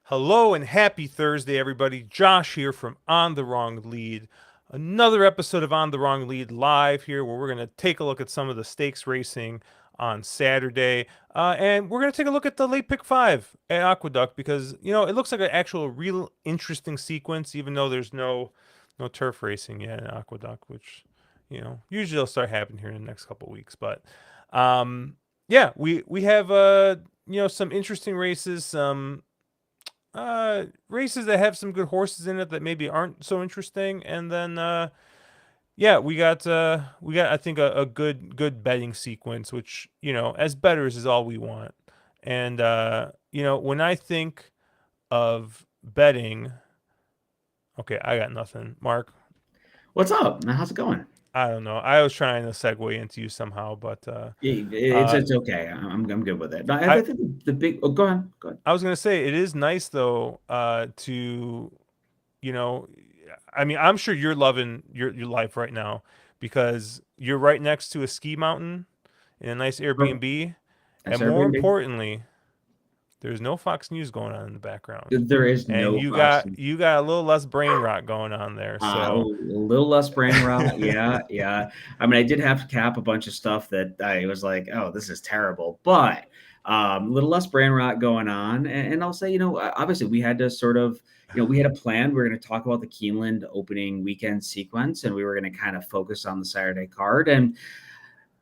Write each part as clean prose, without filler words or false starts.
Hello and happy Thursday, everybody. Josh here from On the Wrong Lead. Another episode of On the Wrong Lead live here where we're going to take a look at some of the stakes racing on Saturday. And we're going to take a look at the late pick 5 at Aqueduct because, it looks like an actual real interesting sequence, even though there's no turf racing yet in Aqueduct, which, usually will start happening here in the next couple of weeks. But, yeah, we have, some interesting races, some races that have some good horses in it that maybe aren't so interesting, and then yeah, we got I think a good betting sequence, which as bettors is all we want. And when I think of betting, okay, I got nothing. Mark, what's up? How's it going? I don't know. I was trying to segue into you somehow, but It's okay. I'm good with it. I think the big. Oh, go ahead. Go ahead. I was gonna say it is nice though to I mean, I'm sure you're loving your life right now because you're right next to a ski mountain in a nice Airbnb, That's and more Airbnb. importantly, there's no Fox News going on in the background, There is and no you Fox. got a little less brain rot going on there. A So little less brain rot. Yeah. I mean, I did have to cap a bunch of stuff that I was like, oh, this is terrible. But a little less brain rot going on. And I'll say, obviously we had to sort of, we had a plan. We were going to talk about the Keeneland opening weekend sequence, and we were going to kind of focus on the Saturday card. And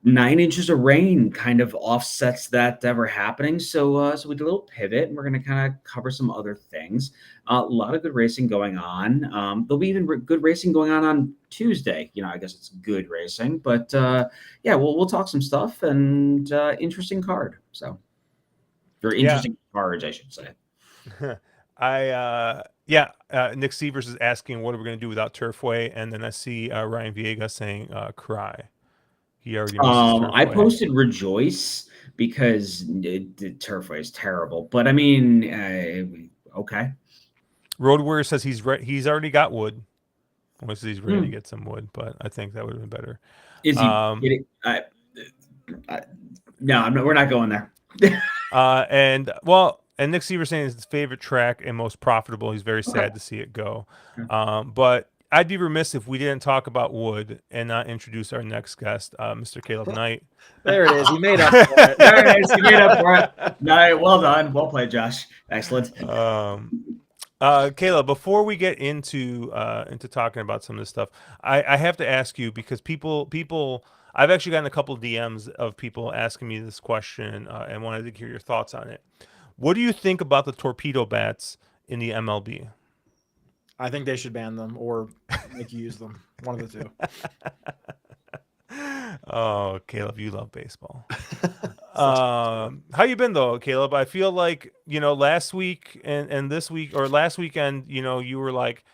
9 inches of rain kind of offsets that ever happening. So we did a little pivot, and we're going to kind of cover some other things. A lot of good racing going on. There'll be even good racing going on Tuesday. I guess it's good racing, but yeah, we'll talk some stuff and interesting card. So, very interesting cards, I should say. Nick Severs is asking what are we going to do without Turfway, and then I see Ryan Viega saying cry. He already misses Turfway. I posted Rejoice because the Turfway is terrible, but I mean, okay. Road Warrior says he's already got wood. Once he's ready to get some wood, but I think that would have been better. Is he getting? No, we're not going there. And Nick Seaver saying it's his favorite track and most profitable. He's very sad to see it go. But I'd be remiss if we didn't talk about wood and not introduce our next guest, Mr. Caleb Knight. There it is. He made up for it. There it is. He made up for it. No, well done. Well played, Josh. Excellent. Caleb, before we get into talking about some of this stuff, I have to ask you because people I've actually gotten a couple of DMs of people asking me this question and wanted to hear your thoughts on it. What do you think about the torpedo bats in the MLB? I think they should ban them or make you use them. One of the two. Oh, Caleb, you love baseball. How you been though, Caleb? I feel like last week and this week or last weekend, you were like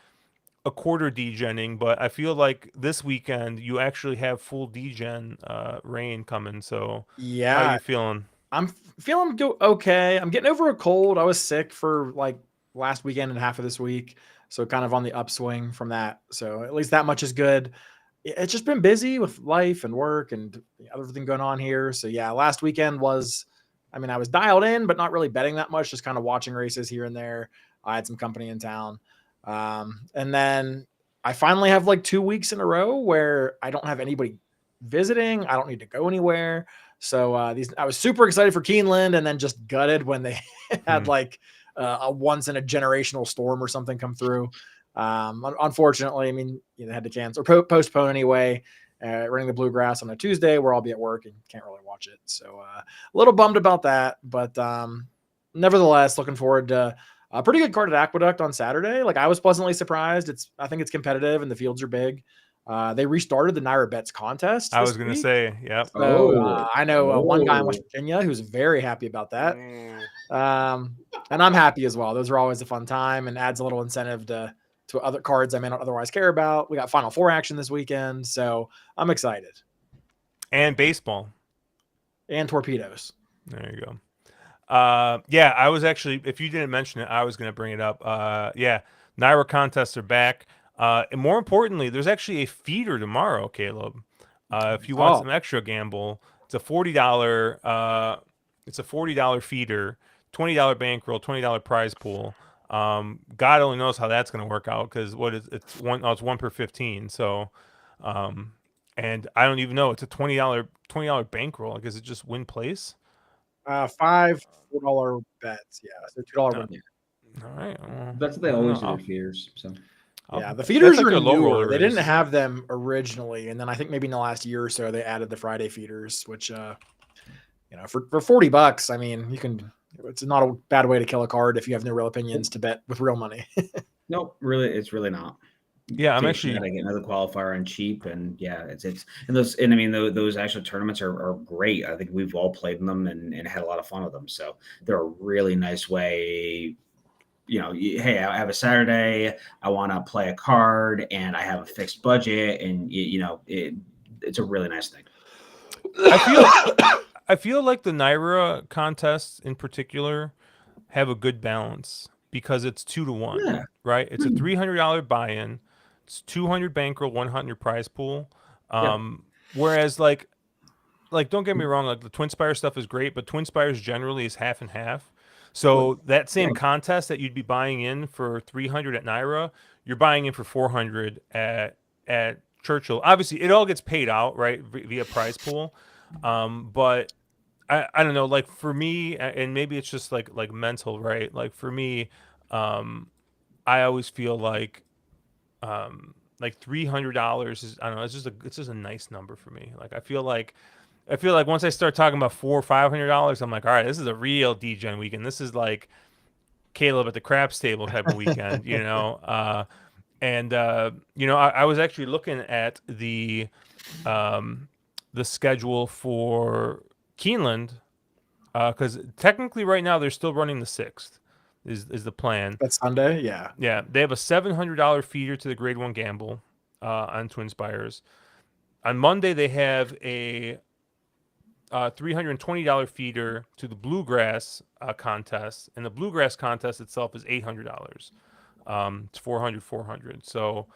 a quarter degenning, but I feel like this weekend you actually have full degen rain coming. So yeah, how are you feeling? I'm feeling okay. I'm getting over a cold. I was sick for like last weekend and half of this week, so kind of on the upswing from that. So at least that much is good. It's just been busy with life and work and everything going on here. So yeah, last weekend was, I was dialed in, but not really betting that much, just kind of watching races here and there. I had some company in town. And then I finally have like 2 weeks in a row where I don't have anybody visiting. I don't need to go anywhere. So I was super excited for Keeneland and then just gutted when they had like a once in a generational storm or something come through. Unfortunately, they had to cancel or postpone anyway. Running the Bluegrass on a Tuesday where I'll be at work and can't really watch it. So a little bummed about that, but nevertheless, looking forward to a pretty good card at Aqueduct on Saturday. Like I was pleasantly surprised. I think it's competitive and the fields are big. They restarted the Naira Bets contest. I was going to say, yep. So I know one guy in West Virginia who's very happy about that. And I'm happy as well. Those are always a fun time and adds a little incentive to other cards I may not otherwise care about. We got Final Four action this weekend, so I'm excited. And baseball. And torpedoes. There you go. Yeah, I was actually, if you didn't mention it, I was going to bring it up. Yeah, Naira contests are back. And more importantly, there's actually a feeder tomorrow, Caleb. If you want some extra gamble, it's a $40. It's a $40 feeder, $20 bankroll, $20 prize pool. God only knows how that's going to work out because it's one per 15. So, and I don't even know. It's a $20 bankroll. Like, is it just win place? 5 $4 bets. Yeah, so $2 win. All right. Well, That's what they always do their feeders. So yeah, the feeders like are their low newer. roller They didn't race. have them originally, and then I think maybe in the last year or so they added the Friday feeders, which for $40, I mean, you can. It's not a bad way to kill a card if you have no real opinions to bet with real money. nope, really, it's really not. Yeah, I'm Take a actually shot at getting another qualifier on cheap, and yeah, it's and I mean those actual tournaments are great. I think we've all played in them and had a lot of fun with them. So they're a really nice way. Hey, I have a Saturday. I want to play a card, and I have a fixed budget, and it's a really nice thing. I feel like the Naira contests in particular have a good balance because it's 2-1, Yeah. right? It's a $300 buy-in, it's 200 bankroll, 100 prize pool. Whereas like don't get me wrong, like the Twin Spire stuff is great, but Twin Spires generally is half and half. So that same contest that you'd be buying in for 300 at Naira, you're buying in for 400 at Churchill. Obviously, it all gets paid out, right, via prize pool. But I don't know, like for me, and maybe it's just like mental, right? Like for me, I always feel like $300 is, I don't know, it's just a nice number for me. Like I feel like once I start talking about $400 or $500, I'm like, all right, this is a real DGen weekend. This is like Caleb at the craps table type of weekend, I was actually looking at the schedule for Keeneland, because technically right now they're still running the 6th is the plan. That's Sunday, yeah. Yeah, they have a $700 feeder to the Grade 1 gamble on Twin Spires. On Monday they have a $320 feeder to the Bluegrass contest, and the Bluegrass contest itself is $800. It's 400. So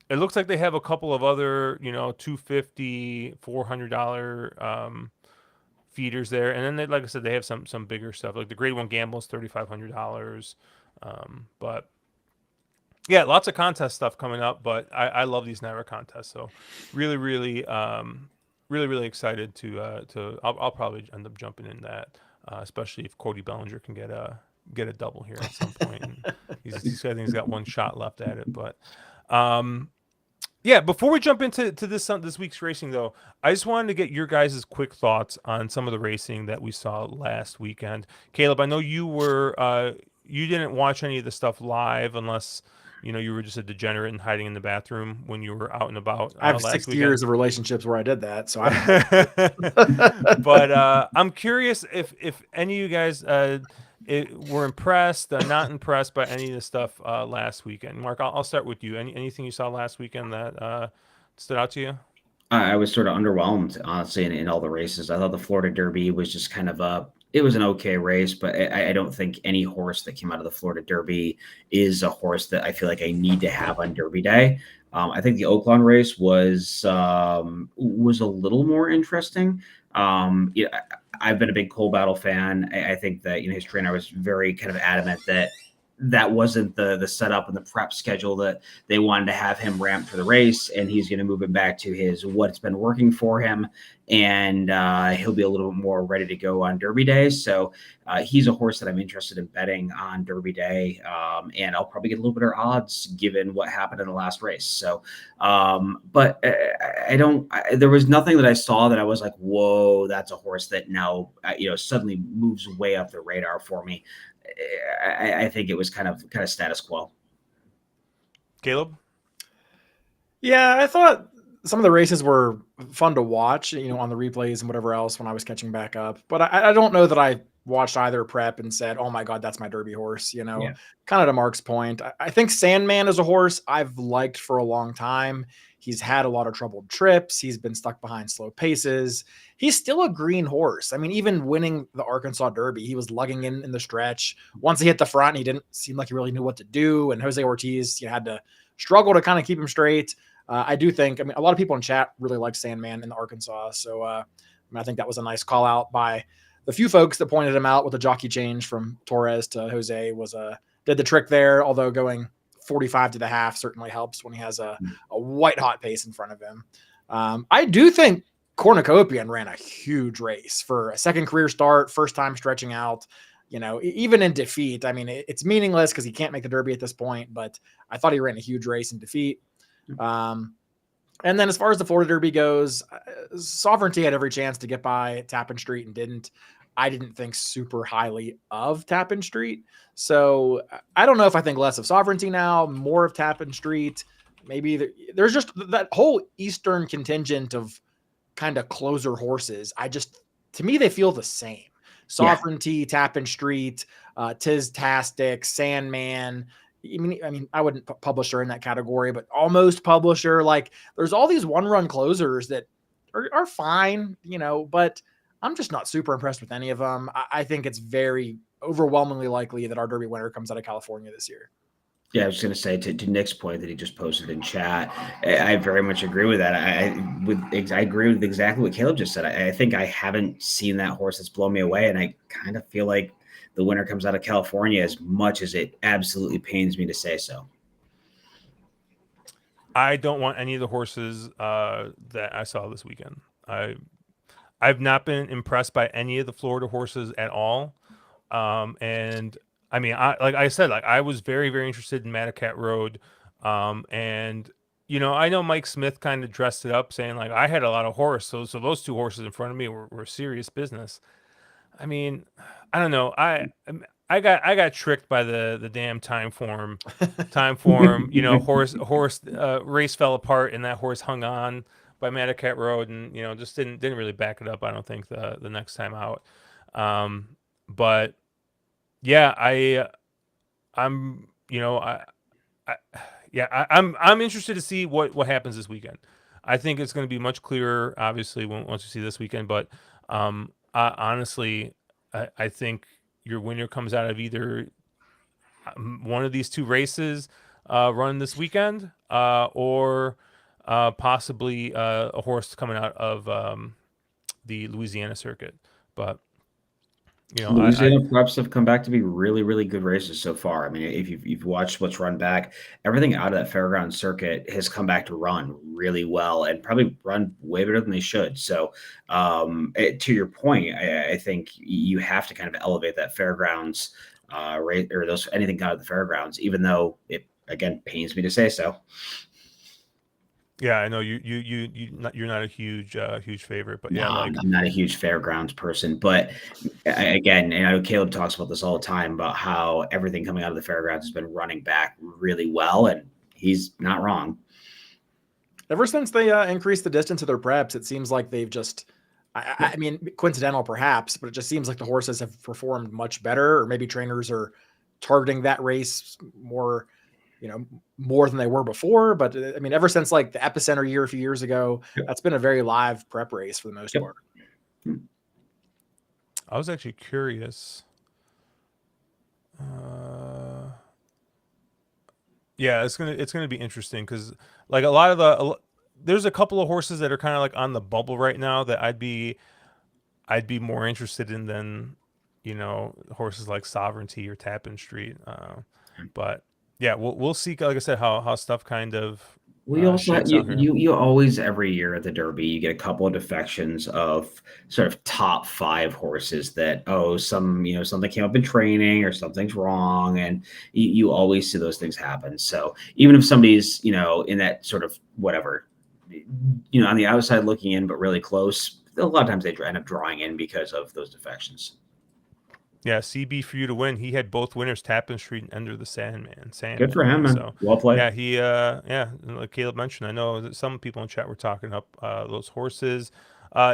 it looks like they have a couple of other, $250, $400 feeders there, and then like I said, they have some bigger stuff. Like the Grade 1 gamble is $3,500. But yeah, lots of contest stuff coming up. But I love these Naira contests, so really, really, really excited to. I'll probably end up jumping in that, especially if Cody Bellinger can get a double here at some point. And I think he's got one shot left at it, but. Yeah, before we jump into this week's racing, though, I just wanted to get your guys' quick thoughts on some of the racing that we saw last weekend. Caleb, I know you didn't watch any of the stuff live unless you were just a degenerate and hiding in the bathroom when you were out and about. I have last 60 weekend. years of relationships where I did that, so I But I'm curious if any of you guys were impressed, not impressed by any of the stuff last weekend. Mark, I'll start with you. Anything you saw last weekend that stood out to you? I was sort of underwhelmed, honestly, in all the races. I thought the Florida Derby was just kind of it was an okay race, but I don't think any horse that came out of the Florida Derby is a horse that I feel like I need to have on Derby Day. I think the Oaklawn race was a little more interesting. I've been a big Coal Battle fan. I think that his trainer was very kind of adamant that wasn't the setup and the prep schedule that they wanted to have him ramp for the race, and he's going to move it back to what's been working for him, and he'll be a little bit more ready to go on Derby Day. So he's a horse that I'm interested in betting on Derby Day, and I'll probably get a little bit of odds given what happened in the last race. So, but there was nothing that I saw that I was like, whoa, that's a horse that now suddenly moves way up the radar for me. I think it was kind of status quo. Caleb? Yeah, I thought some of the races were fun to watch, on the replays and whatever else when I was catching back up. But I don't know that I watched either prep and said, "Oh my God, that's my Derby horse." Yeah. Kind of to Mark's point. I think Sandman is a horse I've liked for a long time. He's had a lot of troubled trips. He's been stuck behind slow paces. He's still a green horse. I mean, even winning the Arkansas Derby, he was lugging in the stretch. Once he hit the front, he didn't seem like he really knew what to do. And Jose Ortiz, had to struggle to kind of keep him straight. I do think, a lot of people in chat really like Sandman in the Arkansas. So I think that was a nice call out by the few folks that pointed him out with the jockey change from Torres to Jose did the trick there. Although going 45 to the half certainly helps when he has a white hot pace in front of him. I do think Cornucopian ran a huge race for a second career start, first time stretching out. Even in defeat, it's meaningless because he can't make the Derby at this point, but I thought he ran a huge race in defeat. And then as far as the Florida Derby goes, Sovereignty had every chance to get by Tappan Street and didn't. I didn't think super highly of Tappan Street. So I don't know if I think less of Sovereignty now, more of Tappan Street. Maybe there's just that whole Eastern contingent of kind of closer horses. To me, they feel the same. Sovereignty, Tappan Street, Tiz-tastic, Sandman. I wouldn't publisher in that category, but almost publisher. Like there's all these one-run closers that are fine, but I'm just not super impressed with any of them. I think it's very overwhelmingly likely that our Derby winner comes out of California this year. Yeah, I was going to say to Nick's point that he just posted in chat, I very much agree with that. I agree with exactly what Caleb just said. I think I haven't seen that horse that's blown me away, and I kind of feel like the winner comes out of California, as much as it absolutely pains me to say so. I don't want any of the horses that I saw this weekend. I've not been impressed by any of the Florida horses at all. And like I said, I was very, very interested in Mattercat Road. And I know Mike Smith kind of dressed it up saying like I had a lot of horse. So those two horses in front of me were serious business. I don't know. I got tricked by the damn time form. Horse race fell apart and that horse hung on by Mattercat Road and just didn't really back it up. I don't think the next time out. But yeah, I'm interested to see what happens this weekend. I think it's going to be much clearer, obviously, once we see this weekend. But honestly, I think your winner comes out of either one of these two races run this weekend, or possibly a horse coming out of the Louisiana circuit. But Louisiana preps have come back to be really, really good races so far. If you've watched what's run back, everything out of that fairground circuit has come back to run really well and probably run way better than they should. So to your point, I think you have to kind of elevate that fairgrounds rate or anything out of the fairgrounds, even though it, again, pains me to say so. Yeah, I know you're not a huge favorite, but no, I'm not a huge fairgrounds person. But again, and I know Caleb talks about this all the time about how everything coming out of the fairgrounds has been running back really well, and he's not wrong. Ever since they increased the distance of their preps, it seems like they've just, coincidental perhaps, but it just seems like the horses have performed much better, or maybe trainers are targeting that race more than they were before. But ever since like the Epicenter year a few years ago, that's been a very live prep race for the most part. I was actually curious. Yeah, it's gonna be interesting because like there's a couple of horses that are kind of like on the bubble right now that I'd be more interested in than horses like Sovereignty or Tappan Street. But yeah, we'll see. Like I said, how stuff kind of. We also you always every year at the Derby you get a couple of defections of sort of top 5 horses that something came up in training or something's wrong, and you always see those things happen. So even if somebody's in that sort of whatever on the outside looking in but really close, a lot of times they end up drawing in because of those defections. Yeah, CB for you to win. He had both winners, Tappan Street and Ender the Sandman. Good for him, man. So Well played. yeah, like Caleb mentioned, I know that some people in chat were talking up those horses.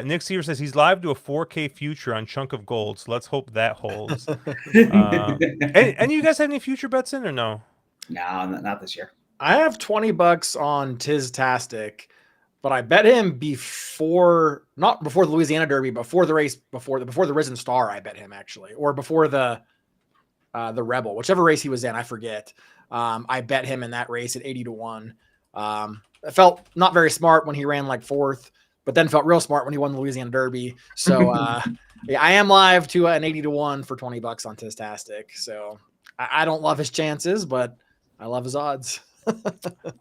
Nick Seaver says he's live to a 4K future on Chunk of Gold, so let's hope that holds. And you guys have any future bets in or no? No, not this year. I have $20 on Tiz-tastic, but I bet him not before the Louisiana Derby, before the race, before the Risen Star. I bet him actually, or before the Rebel, whichever race he was in, I forget. I bet him in that race at 80-1. It felt not very smart when he ran like fourth, but then felt real smart when he won the Louisiana Derby. So yeah, I am live to an 80-1 for $20 on Tiz-tastic. So I don't love his chances, but I love his odds.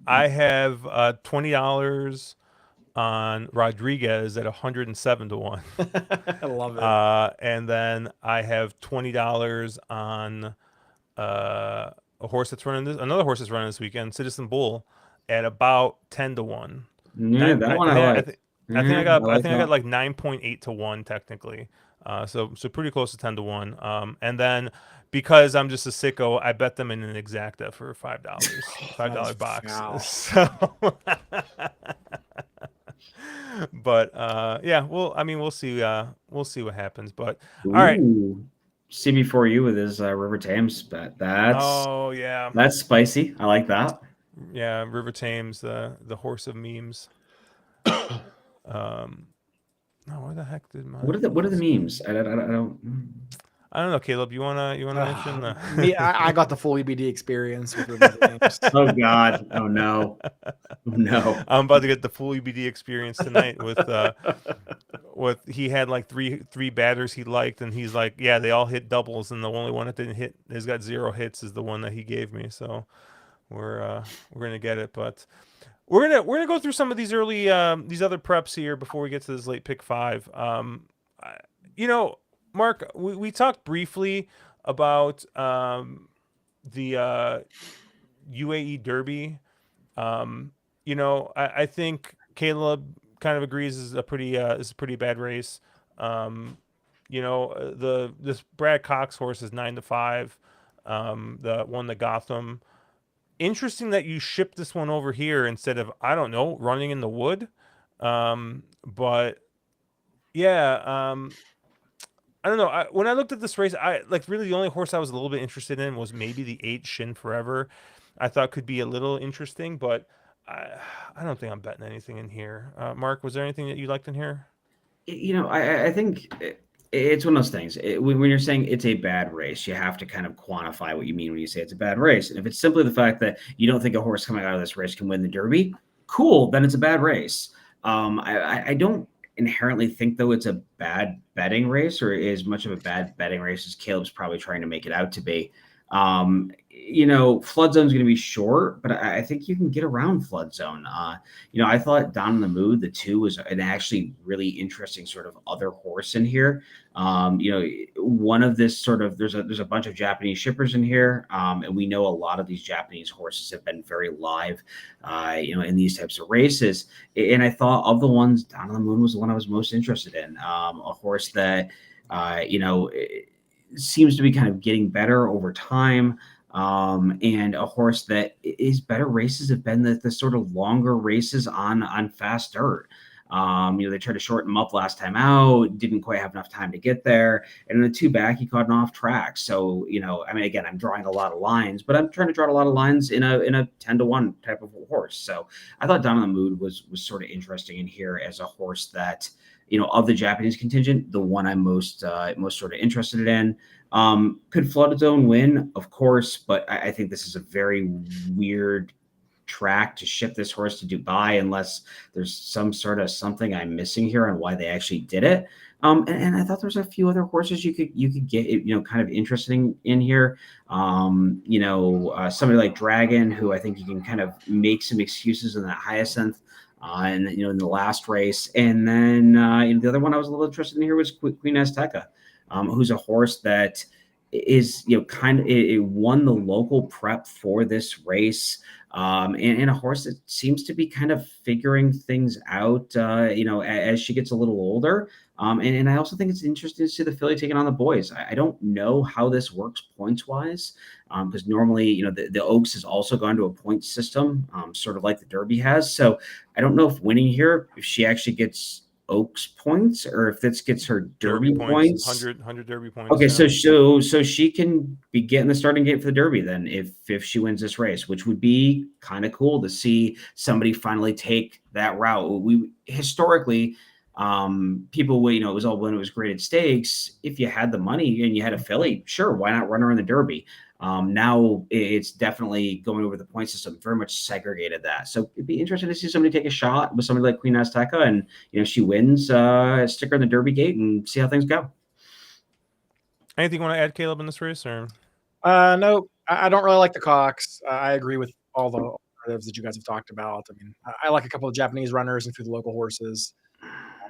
I have $20 on Rodriguez at 107-1. I love it. And then I have $20 on a horse that's running another horse that's running this weekend, Citizen Bull, at about 10-1. Yeah, that one I like. I think I got like 9.8-1 technically. So pretty close to 10-1. And then because I'm just a sicko, I bet them in an exacta for $5. $5 box. Wow. So but yeah, well, I mean, we'll see what happens. But all right. CB4U with his River Thames bet. That's spicy. I like that. Yeah, River Thames, the horse of memes. No, where the heck did my what are the memes? I don't know, Caleb. You wanna mention the me? I got the full EBD experience with River Thames. Oh God! Oh no! No! I'm about to get the full EBD experience tonight with he had like three batters he liked, and he's like, yeah, they all hit doubles, and the only one that didn't hit has got 0 hits is the one that he gave me. So we're gonna get it, but we're gonna go through some of these early these other preps here before we get to this late pick 5. Mark, we talked briefly about the UAE Derby. I think Caleb kind of agrees is a pretty bad race. This Brad Cox horse is 9-5. The one, the Gotham. Interesting that you shipped this one over here instead of, I don't know, running in the wood. But yeah, I don't know. When I looked at this race, really the only horse I was a little bit interested in was maybe the 8 Shin Forever. I thought could be a little interesting, but I don't think I'm betting anything in here. Mark, was there anything that you liked in here? I think it's one of those things. When you're saying it's a bad race, you have to kind of quantify what you mean when you say it's a bad race. And if it's simply the fact that you don't think a horse coming out of this race can win the Derby, cool, then it's a bad race. I don't inherently think, though, it's a bad betting race or as much of a bad betting race as Caleb's probably trying to make it out to be. Flood Zone's going to be short, but I think you can get around Flood Zone. I thought Down in the Mood, the 2, was an actually really interesting sort of other horse in here. One of this sort of, there's a bunch of Japanese shippers in here. And we know a lot of these Japanese horses have been very live, in these types of races. And I thought of the ones, Down in the Moon was the one I was most interested in. A horse that, seems to be kind of getting better over time. And a horse that is better races have been the sort of longer races on fast dirt. They tried to shorten him up last time out, didn't quite have enough time to get there. And in the 2 back, he caught an off track. So, again, I'm drawing a lot of lines, but I'm trying to draw a lot of lines in a 10-1 type of horse. So I thought Down in the Mood was sort of interesting in here as a horse that, of the Japanese contingent, the one I'm most sort of interested in. Could Flood Zone win? Of course, but I think this is a very weird track to ship this horse to Dubai unless there's some sort of something I'm missing here on why they actually did it. And I thought there was a few other horses you could get, kind of interesting in here. Somebody like Dragon, who I think you can kind of make some excuses in that Hyacinth. And in the last race, and then the other one I was a little interested in here was Queen Azteca, who's a horse that is it won the local prep for this race. and a horse that seems to be kind of figuring things out, as she gets a little older. And I also think it's interesting to see the filly taking on the boys. I don't know how this works points wise, because normally, the Oaks has also gone to a point system, sort of like the Derby has. So I don't know if winning here, if she actually gets Oaks points or if this gets her Derby points. 100 Derby points. Okay, yeah. so she can be getting the starting gate for the Derby then if she wins this race, which would be kind of cool to see somebody finally take that route. We historically, people would, it was all when it was graded stakes. If you had the money and you had a filly, sure, why not run her in the Derby? Now it's definitely going over the point system, very much segregated that. So it'd be interesting to see somebody take a shot with somebody like Queen Azteca, and she wins, stick her in the Derby gate and see how things go. Anything you want to add, Caleb, in this race? Or No, I don't really like the Cox. I agree with all the alternatives that you guys have talked about. I mean, I like a couple of Japanese runners and through the local horses.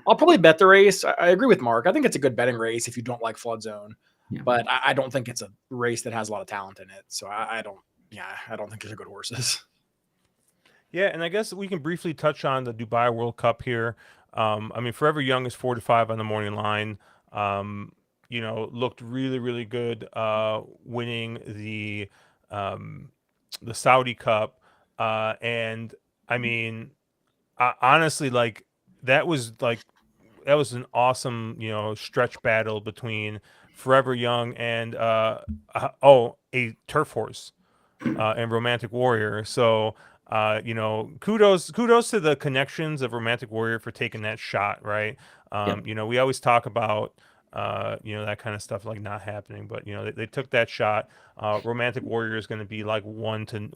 I'll probably bet the race. I agree with Mark. I think it's a good betting race if you don't like Flood Zone, but I don't think it's a race that has a lot of talent in it. So I don't think these are good horses. Yeah, and I guess we can briefly touch on the Dubai World Cup here. I mean, Forever Young is 4-5 on the morning line. Looked really, really good winning the Saudi Cup. And I mean, honestly, that was an awesome, stretch battle between Forever Young and a turf horse and Romantic Warrior. So kudos to the connections of Romantic Warrior for taking that shot, right? We always talk about that kind of stuff like not happening, but they took that shot. Romantic Warrior is going to be like 1 to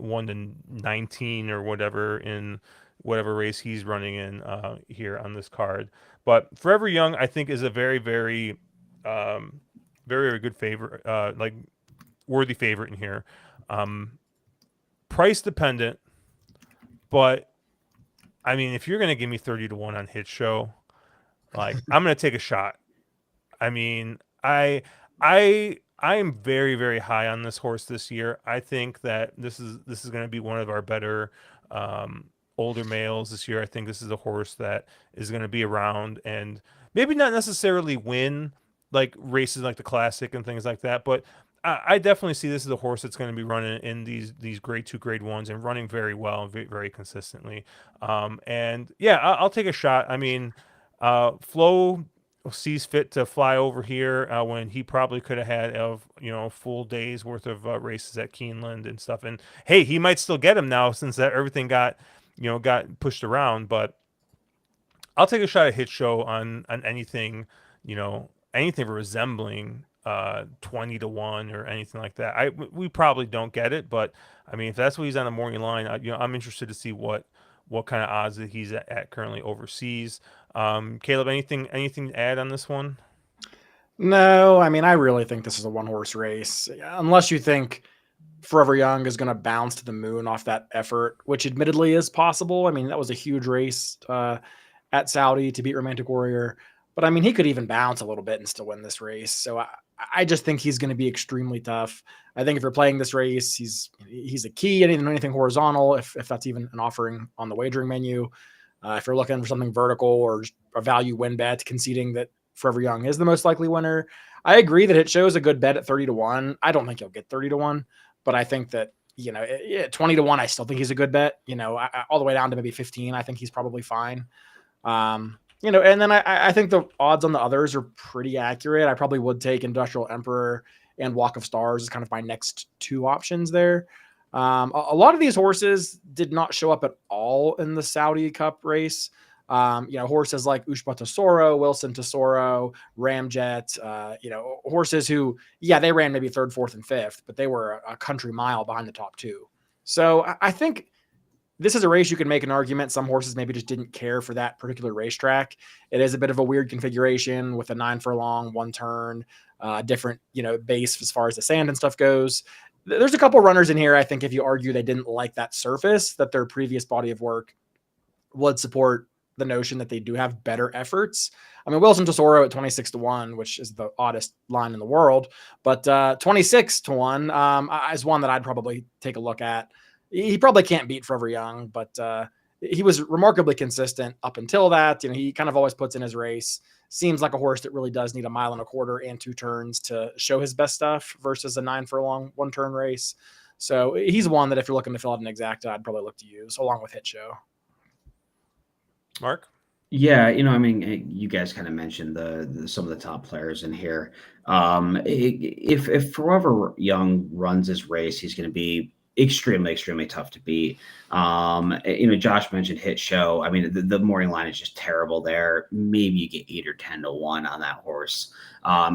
19 or whatever in whatever race he's running in here on this card. But Forever Young, I think, is a very, very, very, very good favorite, worthy favorite in here. Price dependent, but I mean, if you're going to give me 30-1 on Hit Show, I'm going to take a shot. I mean, I am very, very high on this horse this year. I think that this is going to be one of our better older males this year. I think this is a horse that is going to be around and maybe not necessarily win like races like the Classic and things like that, but I definitely see this as a horse that's going to be running in these grade 2, grade 1s and running very well and very, very consistently. And yeah, I'll take a shot. I mean, Flo sees fit to fly over here when he probably could have had a full day's worth of races at Keeneland and stuff. And hey, he might still get him now since that everything got pushed around. But I'll take a shot at Hit Show on anything, anything resembling 20-1 or anything like that. We probably don't get it, but I mean, if that's what he's on the morning line, I'm interested to see what kind of odds that he's at currently overseas. Caleb, anything to add on this one? No, I mean, I really think this is a one horse race, unless you think Forever Young is going to bounce to the moon off that effort, which admittedly is possible. I mean, that was a huge race at Saudi to beat Romantic Warrior, but I mean, he could even bounce a little bit and still win this race. So I just think he's going to be extremely tough. I think if you're playing this race, he's a key in anything horizontal, if that's even an offering on the wagering menu. If you're looking for something vertical or a value win bet, conceding that Forever Young is the most likely winner, I agree that it shows a good bet at 30-1. I don't think he'll get 30-1, but I think that 20-1, I still think he's a good bet. All the way down to maybe 15, I think he's probably fine. And then I think the odds on the others are pretty accurate. I probably would take Industrial Emperor and Walk of Stars as kind of my next two options there. A lot of these horses did not show up at all in the Saudi Cup race. Horses like Ushba Tesoro, Wilson Tesoro, Ramjet, horses who, they ran maybe third, fourth, and fifth, but they were a country mile behind the top two. So I think this is a race you can make an argument. Some horses maybe just didn't care for that particular racetrack. It is a bit of a weird configuration with a 9 furlong, one turn, different, base as far as the sand and stuff goes. There's a couple runners in here. I think if you argue they didn't like that surface, that their previous body of work would support the notion that they do have better efforts. I mean, Wilson Tesoro at 26-1, which is the oddest line in the world, but 26-1 is one that I'd probably take a look at. he probably can't beat Forever Young, but he was remarkably consistent up until that. He kind of always puts in his race. Seems like a horse that really does need a mile and a quarter and 2 turns to show his best stuff versus a 9 furlong 1 turn race. So he's one that if you're looking to fill out an exacta, I'd probably look to use along with Hit Show. Mark? Yeah, you guys kind of mentioned some of the top players in here. If Forever Young runs his race, he's going to be extremely, extremely tough to beat. Josh mentioned Hit Show. I mean, the morning line is just terrible there. Maybe you get 8 or 10 to 1 on that horse.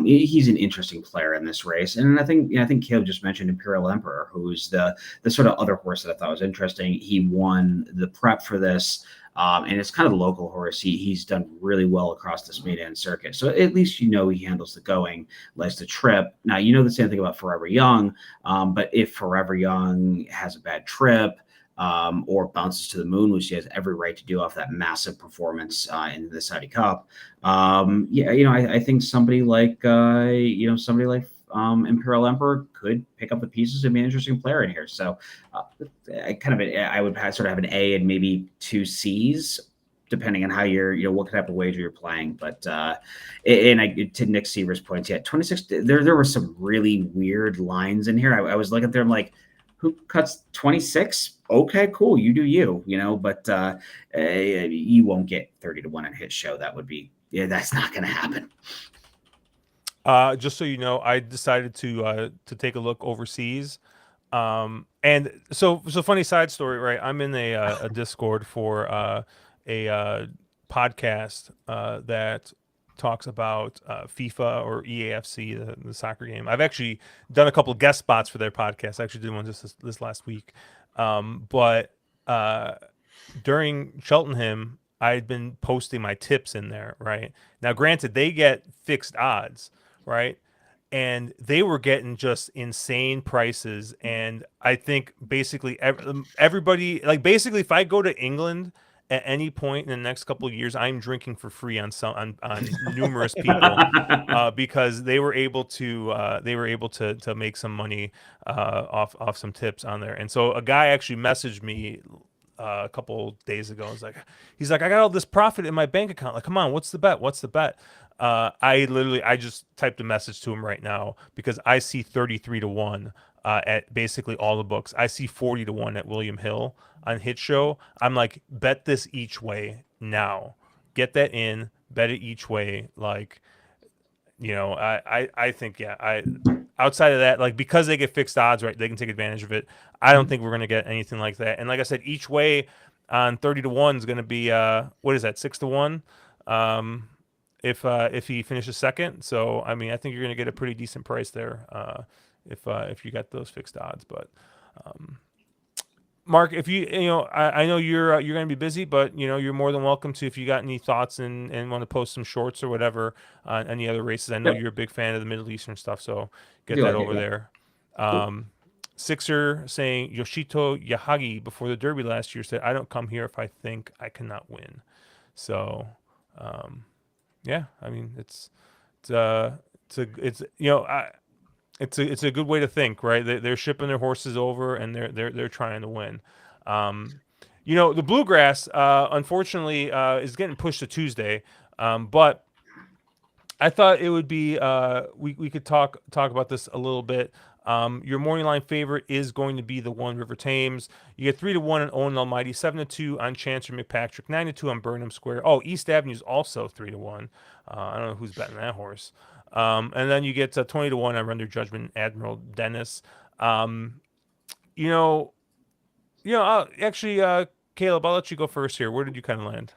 He's an interesting player in this race, and I think Caleb just mentioned Imperial Emperor, who's the sort of other horse that I thought was interesting. He won the prep for this. And it's kind of a local horse. He's done really well across this maiden circuit. So at least he handles the going, likes the trip. Now, the same thing about Forever Young. But if Forever Young has a bad trip or bounces to the moon, which he has every right to do off that massive performance in the Saudi Cup, I think somebody like Imperial Emperor could pick up the pieces and be an interesting player in here. So I would sort of have an A and maybe 2 C's, depending on how what type of wager you're playing. But to Nick Seaver's points, 26, there were some really weird lines in here. I was looking at them like, who cuts 26? Okay, cool. You do you, but you won't get 30 to 1 in Hit Show. That would be, that's not going to happen. Just so you know, I decided to take a look overseas, and so funny side story, right? I'm in a Discord for a podcast that talks about FIFA or EAFC, the soccer game. I've actually done a couple of guest spots for their podcast. I actually did one just this last week, but during Cheltenham, I'd been posting my tips in there. Right now, granted, they get fixed odds. Right. And they were getting just insane prices. And I think basically everybody, like basically if I go to England at any point in the next couple of years, I'm drinking for free on numerous people because they were able to make some money off some tips on there. And so a guy actually messaged me a couple days ago. He's like, I got all this profit in my bank account. Like, come on, what's the bet? I just typed a message to him right now because I see 33 to 1 at basically all the books. I see 40 to 1 at William Hill on Hit Show. I'm like, bet this each way now. Get that in, bet it each way. Like, I think, outside of that, like, because they get fixed odds, right, they can take advantage of it. I don't think we're going to get anything like that. And like I said, each way on 30 to 1 is going to be, what is that, 6 to 1? If he finishes second. So, I mean, I think you're going to get a pretty decent price there if you got those fixed odds. But, Mark, if I know you're going to be busy, but, you're more than welcome to, if you got any thoughts and want to post some shorts or whatever on any other races. I know you're a big fan of the Middle Eastern stuff, so get that over there. Cool. Sixer saying Yoshito Yahagi before the Derby last year said, I don't come here if I think I cannot win. So, yeah, I mean, it's a good way to think, right? They're shipping their horses over and they're trying to win. The Bluegrass, unfortunately, is getting pushed to Tuesday, but I thought it would be we could talk about this a little bit. Your morning line favorite is going to be the 1 River Thames. You get 3 to 1 on Owen Almighty, 7 to 2 on Chancery McPatrick, 9 to 2 on Burnham Square. Oh, East Avenue is also 3 to 1. I don't know who's betting that horse. And then you get 20 to 1 on Render Judgment, Admiral Dennis. Actually, Caleb, I'll let you go first here. Where did you kind of land?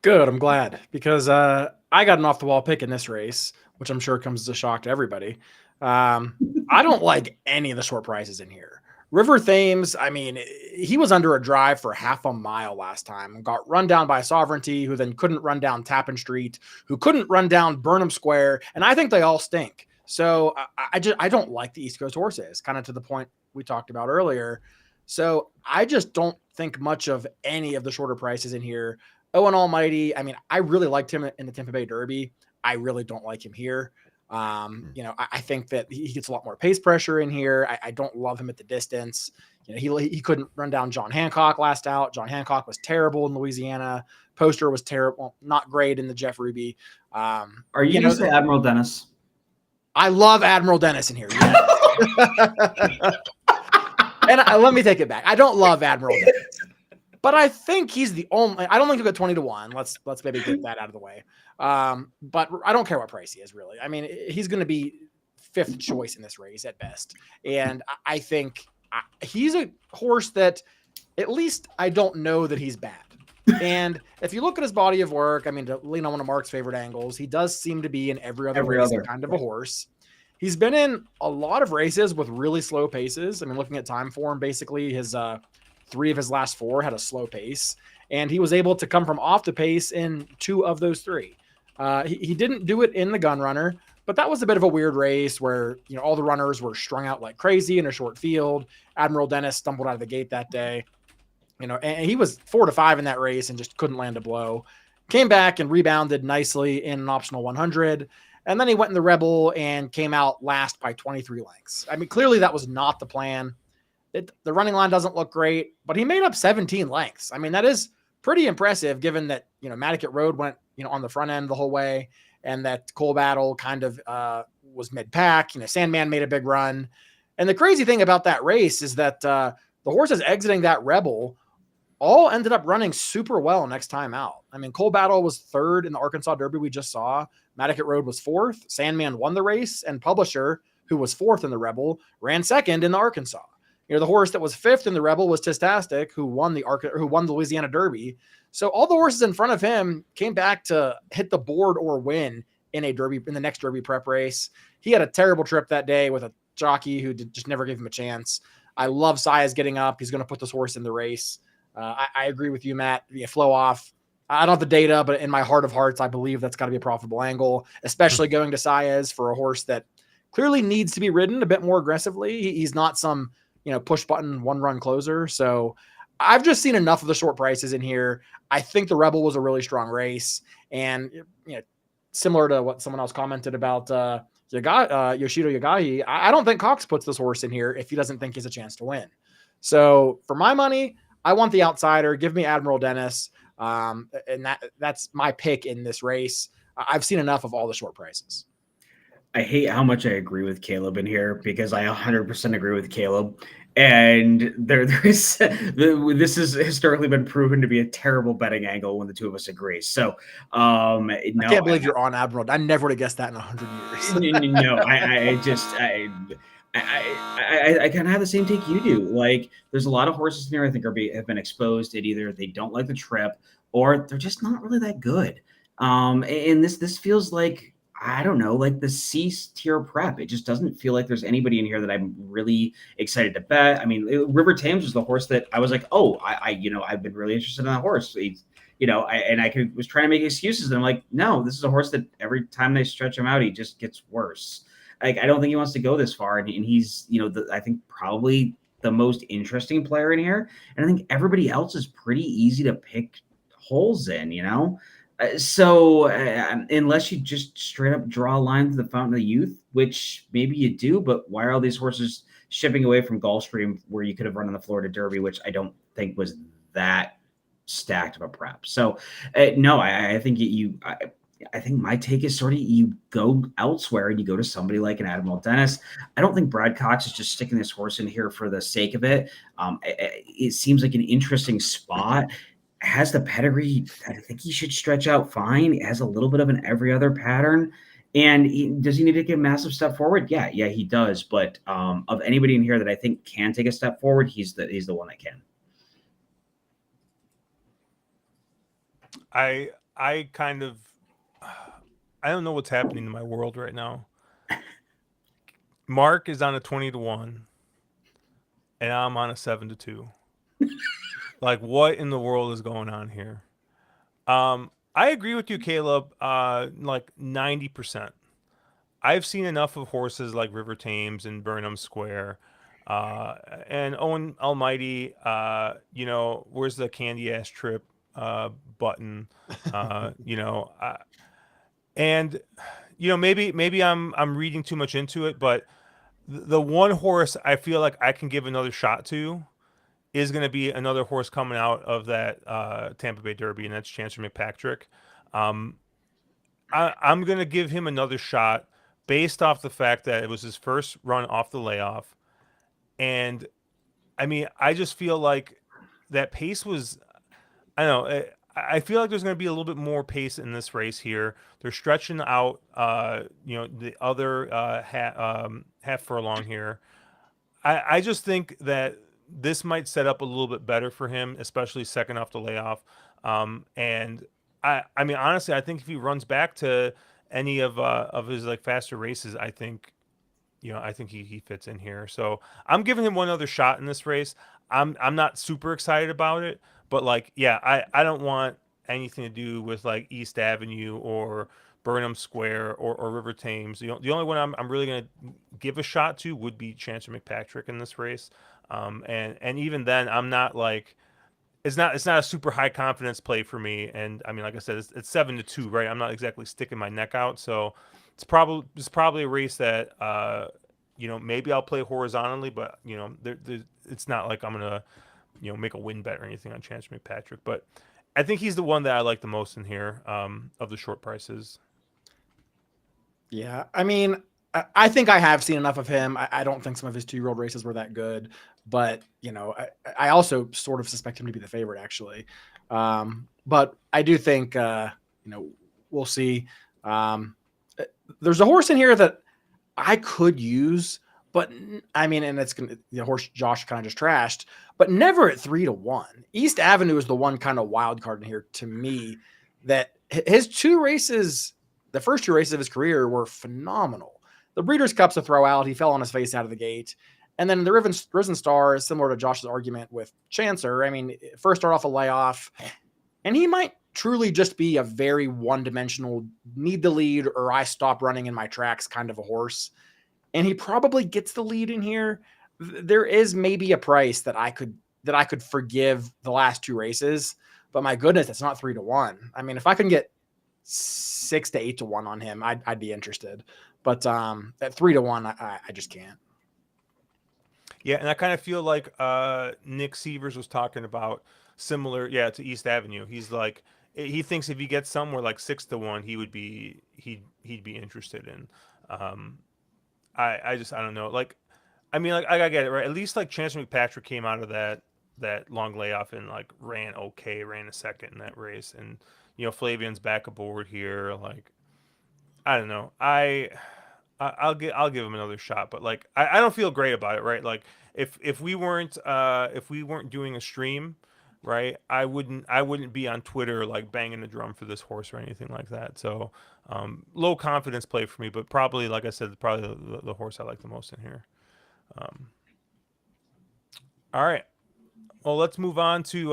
Good. I'm glad because I got an off the wall pick in this race, which I'm sure comes as a shock to everybody. I don't like any of the short prices in here. River Thames, I mean, he was under a drive for half a mile last time, got run down by Sovereignty, who then couldn't run down Tappan Street, who couldn't run down Burnham Square, and I think they all stink. So I don't like the East Coast horses, kind of to the point we talked about earlier. So I just don't think much of any of the shorter prices in here. Owen Almighty, I mean, I really liked him in the Tampa Bay Derby. I really don't like him here. I think that he gets a lot more pace pressure in here. I don't love him at the distance. He couldn't run down John Hancock last out. John Hancock was terrible in Louisiana. Poster was terrible, not great in the Jeff Ruby. Are you going to say Admiral Dennis? I love Admiral Dennis in here. Yes. And let me take it back. I don't love Admiral Dennis, but I think he's the only. I don't think he'll get 20-1. Let's maybe get that out of the way. But I don't care what price he is, really. I mean, he's going to be 5th choice in this race at best, and I think he's a horse that, at least, I don't know that he's bad. And if you look at his body of work, I mean, to lean on one of Mark's favorite angles, he does seem to be in every other race kind of a horse. He's been in a lot of races with really slow paces. I mean, looking at time form, basically his 3 of his last 4 had a slow pace, and he was able to come from off the pace in 2 of those 3. He didn't do it in the Gun Runner, but that was a bit of a weird race where all the runners were strung out like crazy in a short field. Admiral Dennis stumbled out of the gate that day, and he was 4 to 5 in that race and just couldn't land a blow. Came back and rebounded nicely in an optional 100. And then he went in the Rebel and came out last by 23 lengths. I mean, clearly that was not the plan. The running line doesn't look great, but he made up 17 lengths. I mean, that is pretty impressive given that, Matticat Road went, on the front end the whole way, and that Coal Battle kind of was mid-pack. Sandman made a big run. And the crazy thing about that race is that the horses exiting that Rebel all ended up running super well next time out. I mean, Coal Battle was 3rd in the Arkansas Derby we just saw. Matticat Road was 4th. Sandman won the race, and Publisher, who was 4th in the Rebel, ran 2nd in the Arkansas. The horse that was 5th in the Rebel was Tistastic, who won the Louisiana Derby. So all the horses in front of him came back to hit the board or win in the next Derby prep race. He had a terrible trip that day with a jockey who just never gave him a chance. I love Saez getting up. He's going to put this horse in the race. I agree with you, Matt. Flow off. I don't have the data, but in my heart of hearts, I believe that's got to be a profitable angle, especially going to Saez for a horse that clearly needs to be ridden a bit more aggressively. He's not some, push button 1-run closer. So I've just seen enough of the short prices in here. I think the Rebel was a really strong race, and similar to what someone else commented about Yoshido Yagahi, I don't think Cox puts this horse in here if he doesn't think he has a chance to win. So for my money, I want the outsider. Give me Admiral Dennis. And that's my pick in this race. I've seen enough of all the short prices. I hate how much I agree with Caleb in here, because I 100% agree with Caleb. And this has historically been proven to be a terrible betting angle when the two of us agree. So no, I can't believe you're on Admiral. I never would have guessed that in 100 years. No, I kind of have the same take you do. Like, there's a lot of horses in here I think have been exposed at either they don't like the trip or they're just not really that good. And this feels like, I don't know, like the C tier prep. It just doesn't feel like there's anybody in here that I'm really excited to bet. I mean, River Thames was the horse that I was like, oh, I've been really interested in that horse. Was trying to make excuses, and I'm like, no, this is a horse that every time they stretch him out, he just gets worse. Like, I don't think he wants to go this far, and he's, I think probably the most interesting player in here, and I think everybody else is pretty easy to pick holes in, So unless you just straight up draw a line to the Fountain of Youth, which maybe you do, but why are all these horses shipping away from Gulfstream where you could have run in the Florida Derby, which I don't think was that stacked of a prep. So no, I think I think my take is sort of you go elsewhere and you go to somebody like an Admiral Dennis. I don't think Brad Cox is just sticking this horse in here for the sake of it. It seems like an interesting spot. Has the pedigree. I think he should stretch out fine. It has a little bit of an every other pattern. And does he need to take a massive step forward? Yeah, he does. But of anybody in here that I think can take a step forward, he's the one that can. I don't know what's happening in my world right now. Mark is on a 20-1, and I'm on a 7-2. Like, what in the world is going on here? I agree with you, Caleb. Like 90%. I've seen enough of horses like River Thames and Burnham Square, and Owen Almighty. Where's the candy ass trip button? And maybe I'm reading too much into it, but the one horse I feel like I can give another shot to is going to be another horse coming out of that Tampa Bay Derby, and that's Chancer McPatrick. Um, I'm going to give him another shot based off the fact that it was his first run off the layoff. And I mean, I just feel like that pace was, I don't know. I feel like there's going to be a little bit more pace in this race here. They're stretching out, the other half furlong here. I just think that this might set up a little bit better for him, especially second off the layoff. And I mean, honestly, I think if he runs back to any of his like faster races, I think he fits in here. So I'm giving him one other shot in this race. I'm not super excited about it, but like, yeah, I don't want anything to do with like East Avenue or Burnham Square or River Thames. The only one I'm really gonna give a shot to would be Chancer McPatrick in this race. And even then, I'm not like it's not a super high confidence play for me. And I mean, like I said, it's 7-2, right? I'm not exactly sticking my neck out, so it's probably a race that maybe I'll play horizontally, but it's not like I'm gonna make a win bet or anything on Chance McPatrick. But I think he's the one that I like the most in here of the short prices. Yeah, I mean, I think I have seen enough of him. I don't think some of his 2-year-old races were that good, but I also sort of suspect him to be the favorite actually. But I do think we'll see. There's a horse in here that I could use, but I mean, and it's gonna the horse Josh kind of just trashed, but never at 3-1. East Avenue is the one kind of wild card in here to me. That his 2 races, the first 2 races of his career, were phenomenal. The Breeders' Cup's a throwout. He fell on his face out of the gate. And then the Risen Star is similar to Josh's argument with Chancer. I mean, first start off a layoff, and he might truly just be a very one-dimensional, need the lead or I stop running in my tracks kind of a horse. And he probably gets the lead in here. There is maybe a price that I could forgive the last 2 races, but my goodness, it's not 3-1. I mean, if I can get 6 to 8 to 1 on him, I'd be interested. But at 3-1, I just can't. Yeah, and I kind of feel like Nick Sievers was talking about similar, to East Avenue. He's like, he thinks if he gets somewhere like 6-1, he'd be interested in. I don't know. Like, I mean, like I get it, right? At least like Chance McPatrick came out of that long layoff and like ran a second in that race, and Flavian's back aboard here. Like, I don't know. I'll give him another shot, but like I don't feel great about it, right? Like if we weren't doing a stream, right, I wouldn't be on Twitter like banging the drum for this horse or anything like that. So low confidence play for me, but probably, like I said, probably the horse I like the most in here. All right. Well, let's move on to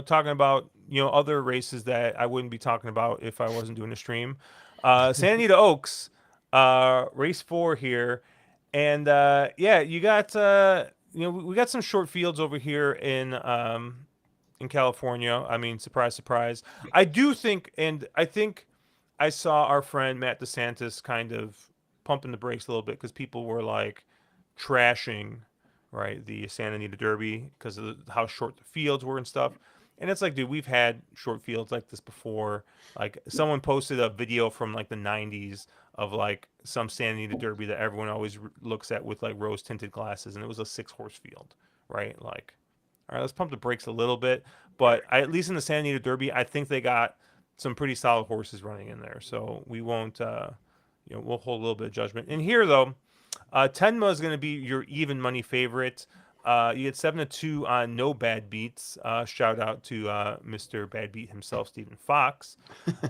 talking about other races that I wouldn't be talking about if I wasn't doing a stream. Santa Anita Oaks, race 4 here, and you got we got some short fields over here in California. I mean, surprise, surprise. I do think, and I think I saw our friend Matt DeSantis kind of pumping the brakes a little bit because people were like trashing, right, the Santa Anita Derby because of how short the fields were and stuff. And it's like, dude, we've had short fields like this before. Like, someone posted a video from like the 90s of like some Santa Anita Derby that everyone always looks at with like rose tinted glasses, and it was a 6-horse field, right? Like, all right, let's pump the brakes a little bit. But at least in the Santa Anita Derby, I think they got some pretty solid horses running in there. So we won't, we'll hold a little bit of judgment. And here, though, Tenma is going to be your even money favorite. You get 7-2 on No Bad Beats. Shout out to Mr. Bad Beat himself, Stephen Fox.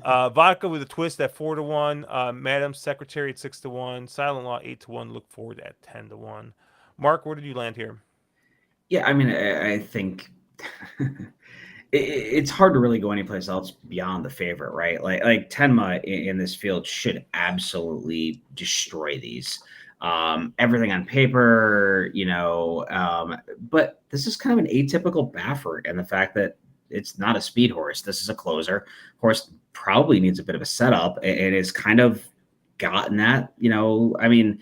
Vodka with a twist at 4-1. Madam's Secretary at 6-1. Silent Law 8-1. Look Forward at 10-1. Mark, where did you land here? Yeah, I mean, I think it's hard to really go anyplace else beyond the favorite, right? Like Tenma in this field should absolutely destroy these. Everything on paper, but this is kind of an atypical Baffert, and the fact that it's not a speed horse. This is a closer horse. Probably needs a bit of a setup, and is kind of gotten that, you know, I mean,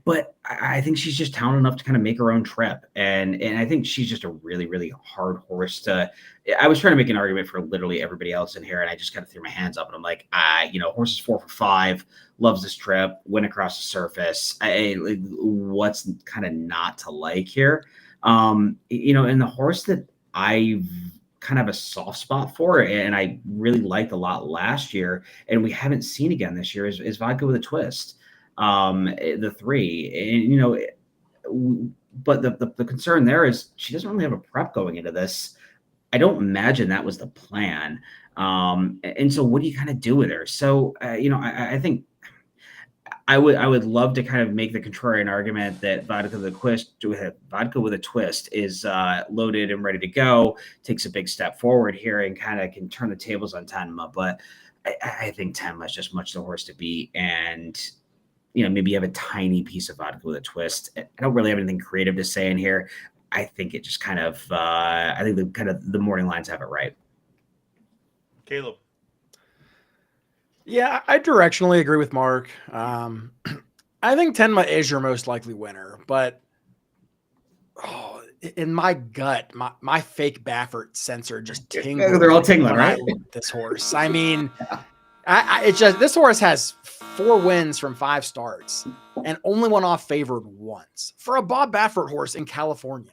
but I think she's just talented enough to kind of make her own trip. And I think she's just a really, really hard horse to, I was trying to make an argument for literally everybody else in here. And I just kind of threw my hands up and I'm like, you know, horse is 4 for 5, loves this trip, went across the surface. What's kind of not to like here? You know, and the horse that I've kind of a soft spot for and I really liked a lot last year and we haven't seen again this year is Vodka with a Twist, the 3. And you know, but the concern there is she doesn't really have a prep going into this. I don't imagine that was the plan. And so what do you kind of do with her? So you know, I think I would love to kind of make the contrarian argument that Vodka with a Twist is loaded and ready to go, takes a big step forward here, and kind of can turn the tables on Tenma. But I think Tenma is just much the horse to beat, and you know, maybe you have a tiny piece of Vodka with a Twist. I don't really have anything creative to say in here. I think it just kind of I think the morning lines have it right. Caleb. Yeah, I directionally agree with Mark. I think Tenma is your most likely winner, but in my gut, my fake Baffert sensor just tingled. They're all tingling, right? This horse. I mean, it's just this horse has 4 wins from 5 starts and only went off favored once for a Bob Baffert horse in California.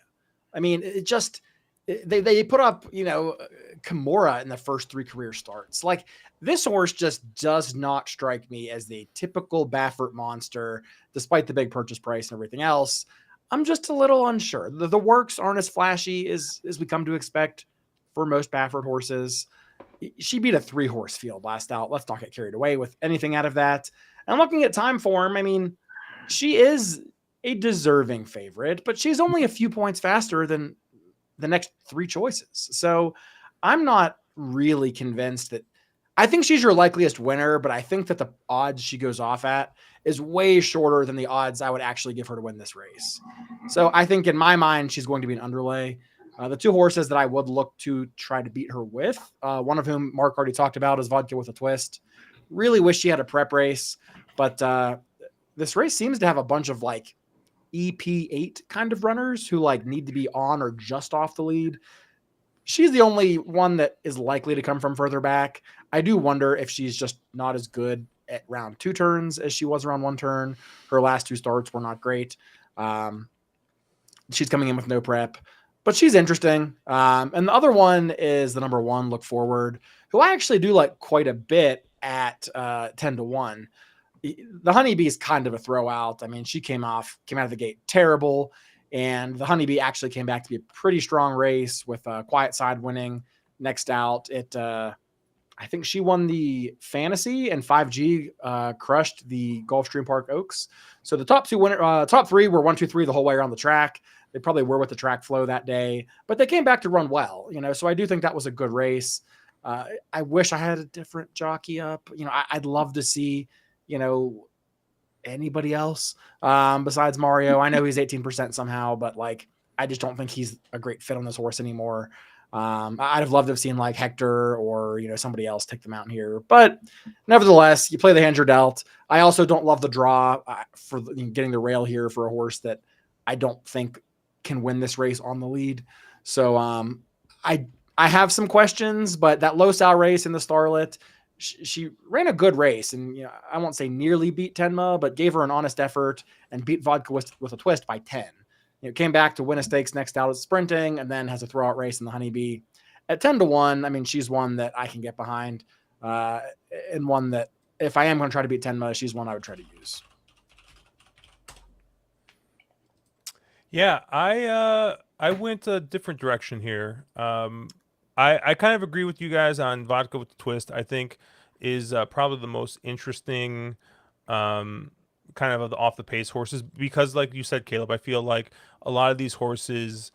I mean, it just they put up, you know, Kimura in the first 3 career starts. Like, this horse just does not strike me as the typical Baffert monster, despite the big purchase price and everything else. I'm just a little unsure. The works aren't as flashy as we come to expect for most Baffert horses. She beat a 3-horse field last out. Let's not get carried away with anything out of that. And looking at time form, I mean, she is a deserving favorite, but she's only a few points faster than the next 3 choices. So I'm not really convinced that. I think she's your likeliest winner, but I think that the odds she goes off at is way shorter than the odds I would actually give her to win this race. So I think in my mind, she's going to be an underlay. The 2 horses that I would look to try to beat her with, one of whom Mark already talked about, is Vodka with a Twist. Really wish she had a prep race, but this race seems to have a bunch of like EP8 kind of runners who like need to be on or just off the lead. She's the only one that is likely to come from further back. I do wonder if she's just not as good at round 2 turns as she was around 1 turn. Her last 2 starts were not great. She's coming in with no prep, but she's interesting. And the other one is the number 1, Look Forward, who I actually do like quite a bit at 10-1. The Honeybee is kind of a throwout. I mean, she came out of the gate terrible. And the Honeybee actually came back to be a pretty strong race with Quiet Side winning next out. I think she won the Fantasy, and 5G crushed the Gulfstream Park Oaks. So the top 3 were 1, 2, 3 the whole way around the track. They probably were with the track flow that day, but they came back to run well, you know. So I do think that was a good race. I wish I had a different jockey up. You know, I'd love to see, you know, anybody else besides Mario. I know he's 18% somehow, but like, I just don't think he's a great fit on this horse anymore. I'd have loved to have seen like Hector or, you know, somebody else take the mountain here, but nevertheless, you play the hand you're dealt. I also don't love the draw for getting the rail here for a horse that I don't think can win this race on the lead. So I have some questions, but that Low Sal race in the Starlet, she ran a good race, and you know, I won't say nearly beat Tenma, but gave her an honest effort and beat Vodka with a Twist by 10. You know, came back to win a stakes next out at sprinting, and then has a throwout race in the Honeybee at 10-1. I mean, she's one that I can get behind, and one that if I am going to try to beat Tenma, she's one I would try to use. Yeah, I went a different direction here. I kind of agree with you guys on Vodka with the Twist. I think is probably the most interesting kind of the off the pace horses, because like you said, Caleb, I feel like a lot of these horses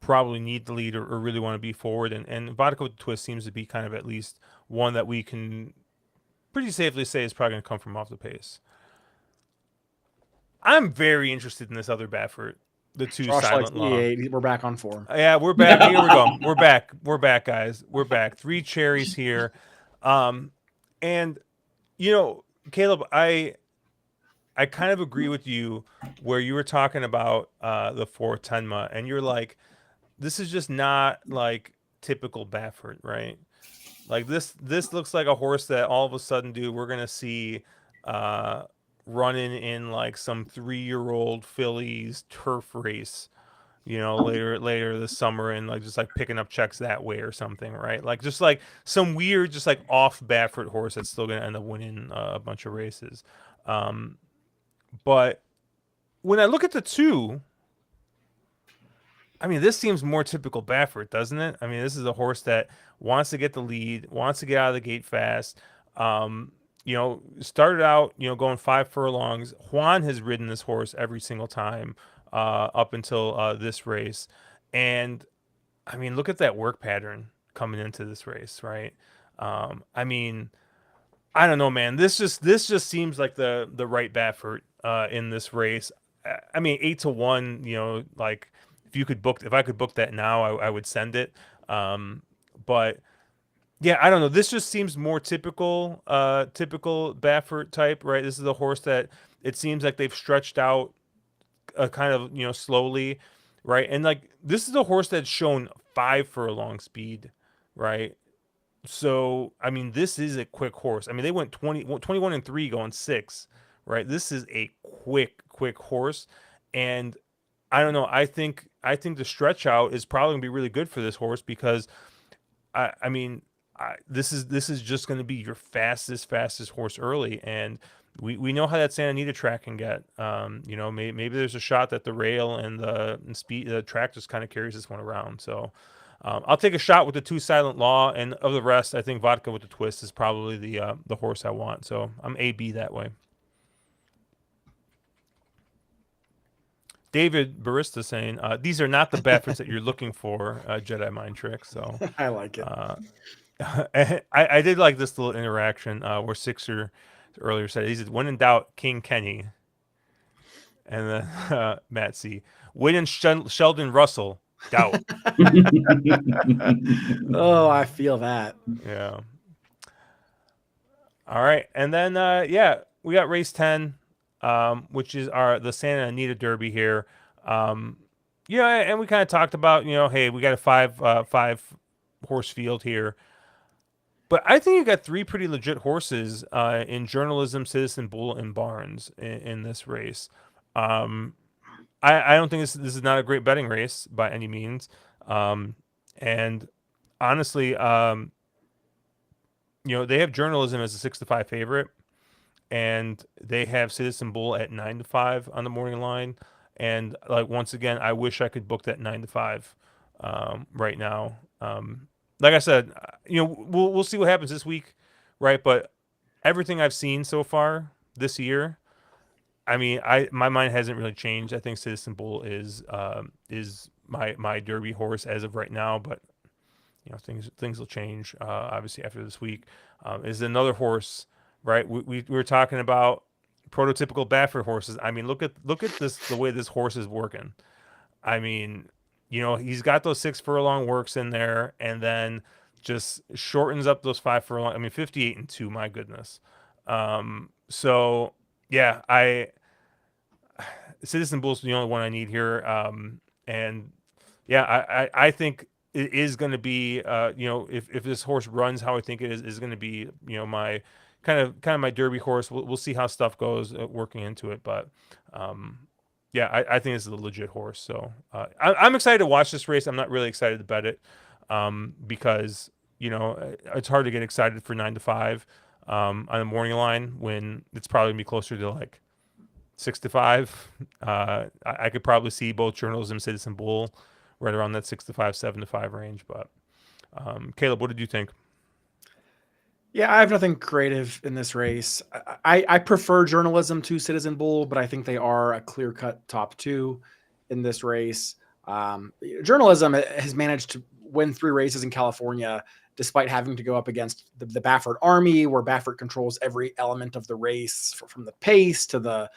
probably need the lead or really want to be forward, and Vodka with the Twist seems to be kind of at least one that we can pretty safely say is probably going to come from off the pace. I'm very interested in this other Baffert, the 2 Josh Silent Law. We're back on 4. Yeah, we're back. Here we go. We're back. We're back, guys. We're back. 3 cherries here. And, you know, Caleb, I kind of agree with you where you were talking about the 410 and you're like, this is just not like typical Baffert, right? Like this looks like a horse that all of a sudden, dude, we're gonna see uh, running in like some 3-year-old fillies turf race, later this summer, and like just like picking up checks that way or something, right? Like just like some weird, just like off Baffert horse that's still gonna end up winning a bunch of races. Um, but when I look at the two, I mean, this seems more typical Baffert, doesn't it? I mean, this is a horse that wants to get the lead, wants to get out of the gate fast. Started out, going 5 furlongs. Juan has ridden this horse every single time up until this race. And I mean, look at that work pattern coming into this race, right? I mean, I don't know, man. This just seems like the right Baffert in this race. I mean, 8-1. Like if I could book that now, I would send it. But yeah, I don't know. This just seems more typical Baffert type, right? This is a horse that it seems like they've stretched out kind of slowly, right? And like this is a horse that's shown 5 furlong speed, right? So, I mean, this is a quick horse. I mean, they went 21-3 going 6, right? This is a quick horse. And I don't know. I think the stretch out is probably going to be really good for this horse because I mean, this is just going to be your fastest horse early, and we know how that Santa Anita track can get. Maybe there's a shot that the rail and the track just kind of carries this one around. So I'll take a shot with the 2 Silent Law, and of the rest, I think Vodka with the Twist is probably the horse I want. So I'm AB that way. David Barista saying these are not the Bafferts that you're looking for, Jedi Mind Trick. So I like it. I did like this little interaction where Sixer earlier said, he said, when in doubt, King Kenny. And then Matt C. When in Sheldon Russell, doubt. Oh, I feel that. Yeah. All right. And then, we got race 10, which is the Santa Anita Derby here. And we kind of talked about, hey, we got a five horse field here. But I think you got 3 pretty legit horses in Journalism, Citizen Bull, and Barnes in this race. I don't think this is not a great betting race by any means. And honestly, they have Journalism as a 6-5 favorite, and they have Citizen Bull at 9-5 on the morning line. And like once again, I wish I could book that 9-5 right now. Like I said, we'll see what happens this week, right? But everything I've seen so far this year, I mean, my mind hasn't really changed. I think Citizen Bull is my Derby horse as of right now, but things will change obviously after this week. Is another horse, right? We were talking about prototypical Baffert horses. I mean, look at this, the way this horse is working. I mean, he's got those 6 furlong works in there, and then just shortens up those 5 furlong. I mean, 58-2. My goodness. So yeah, Citizen Bull's the only one I need here. And yeah, I think it is going to be, if this horse runs how I think it is going to be, my kind of my Derby horse. We'll see how stuff goes working into it, but yeah, I think this is a legit horse. So I'm excited to watch this race. I'm not really excited to bet it because it's hard to get excited for 9-5 on the morning line when it's probably gonna be closer to like 6-5. I could probably see both Journalism, Citizen Bull right around that 6-5, 7-5 range. But Caleb, what did you think? Yeah, I have nothing creative in this race. I prefer Journalism to Citizen Bull, but I think they are a clear-cut top 2 in this race. Journalism has managed to win 3 races in California despite having to go up against the Baffert Army, where Baffert controls every element of the race, from the pace to the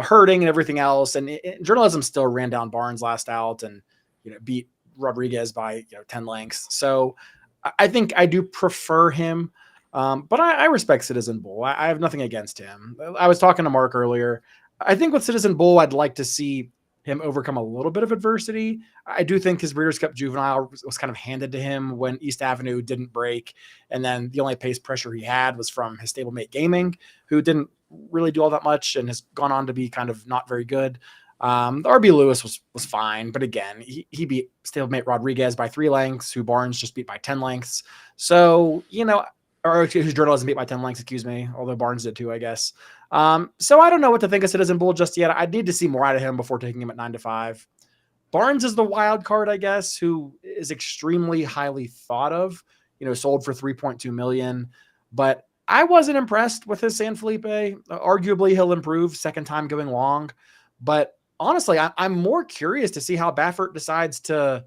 herding and everything else. And Journalism still ran down Barnes last out and beat Rodriguez by 10 lengths. So I think I do prefer him But I respect Citizen Bull. I have nothing against him. I was talking to Mark earlier. I think with Citizen Bull, I'd like to see him overcome a little bit of adversity. I do think his Breeders' Cup Juvenile was kind of handed to him when East Avenue didn't break. And then the only pace pressure he had was from his stablemate Gaming, who didn't really do all that much and has gone on to be kind of not very good. The RB Lewis was fine, but again, he beat stablemate Rodriguez by 3 lengths, who Barnes just beat by 10 lengths. So, or whose Journalism beat by 10 lengths, excuse me, although Barnes did too, I guess. So I don't know what to think of Citizen Bull just yet. I need to see more out of him before taking him at 9-5. Barnes is the wild card, I guess, who is extremely highly thought of, sold for 3.2 million, but I wasn't impressed with his San Felipe. Arguably he'll improve second time going long, but honestly, I'm more curious to see how Baffert decides to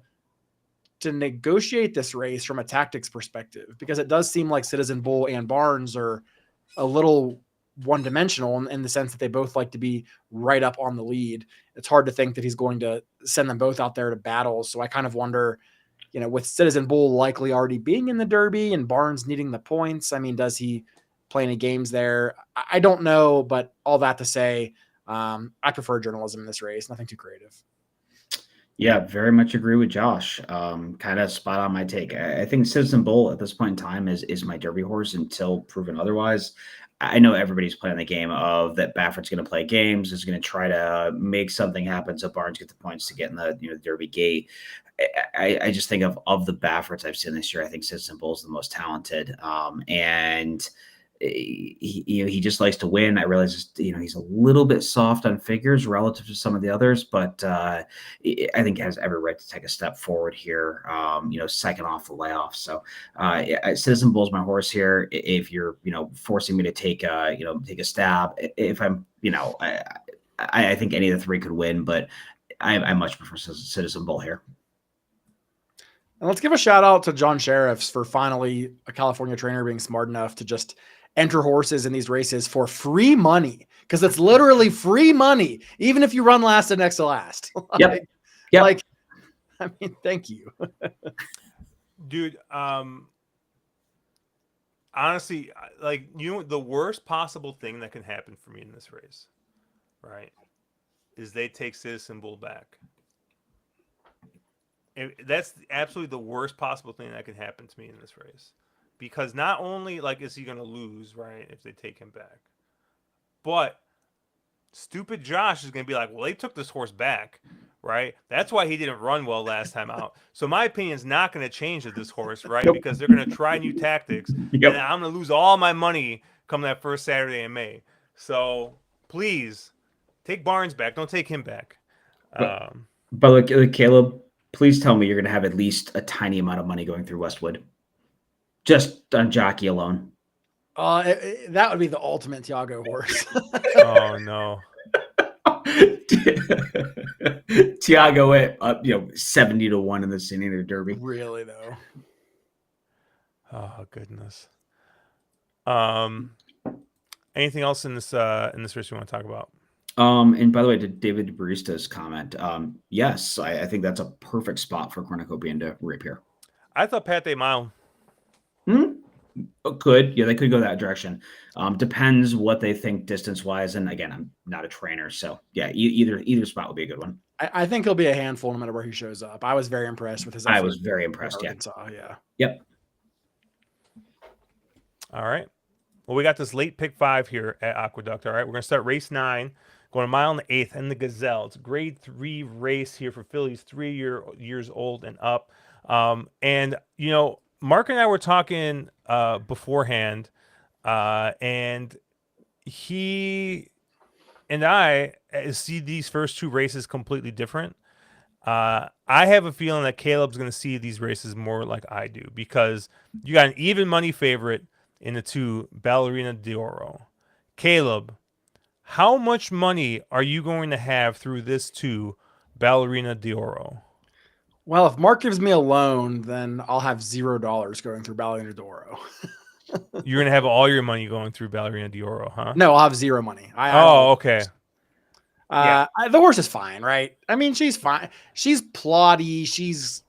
negotiate this race from a tactics perspective, because it does seem like Citizen Bull and Barnes are a little one-dimensional in the sense that they both like to be right up on the lead. It's hard to think that he's going to send them both out there to battle. So I kind of wonder, with Citizen Bull likely already being in the Derby and Barnes needing the points, I mean, does he play any games there? I don't know, but all that to say, I prefer Journalism in this race. Nothing too creative. Yeah, very much agree with Josh. Kind of spot on my take. I think Citizen Bull at this point in time is my Derby horse until proven otherwise. I know everybody's playing the game of that Baffert's going to play games, is going to try to make something happen so Barnes get the points to get in the Derby gate. I just think of the Bafferts I've seen this year, I think Citizen Bull is the most talented. And he just likes to win. I realize he's a little bit soft on figures relative to some of the others, but I think he has every right to take a step forward here. Second off the layoff. So Citizen Bull's my horse here. If you're forcing me to take a stab, if I'm I think any of the three could win, but I much prefer Citizen Bull here. And let's give a shout out to John Sheriffs for finally a California trainer being smart enough to just enter horses in these races for free money, because it's literally free money, even if you run last and next to last. Yep. I mean, thank you. Dude, honestly, the worst possible thing that can happen for me in this race, right, is they take Citizen Bull back. That's absolutely the worst possible thing that can happen to me in this race, because not only is he going to lose, right, if they take him back, but stupid Josh is going to be like, well, they took this horse back, right? That's why he didn't run well last time out. So my opinion is not going to change with this horse, right? Yep. Because they're going to try new tactics, yep. And I'm going to lose all my money come that first Saturday in May. So please take Barnes back. Don't take him back. But look, Caleb, please tell me you're going to have at least a tiny amount of money going through Westwood, just on jockey alone. That would be the ultimate Tiago horse. Oh no. Tiago at 70-1 in the Santa Anita Derby. Really though. Oh goodness. Anything else in this race you want to talk about? And by the way, to David Barista's comment, yes, I think that's a perfect spot for Cornucopia to reappear. I thought Pate Mile. Could. Yeah, they could go that direction. Depends what they think distance-wise. And again, I'm not a trainer, so yeah, either spot would be a good one. I think he'll be a handful no matter where he shows up. I was very impressed with his effort. I was very impressed, yeah. Yep. All right. Well, we got this late pick 5 here at Aqueduct. All right, we're going to start race 9, going a mile and the 8th, and the Gazelle. It's a grade 3 race here for fillies 3 years old and up. And, Mark and I were talking beforehand, and he and I see these first 2 races completely different. I have a feeling that Caleb's going to see these races more like I do, because you got an even money favorite in the 2 Ballerina d'Oro. Caleb, how much money are you going to have through this 2 Ballerina d'Oro? Well, if Mark gives me a loan, then I'll have $0 going through Ballerina d'Oro. You're going to have all your money going through Ballerina d'Oro, huh? No, I'll have 0 money. Okay. The horse is fine, right? I mean, she's fine. She's plotty. She's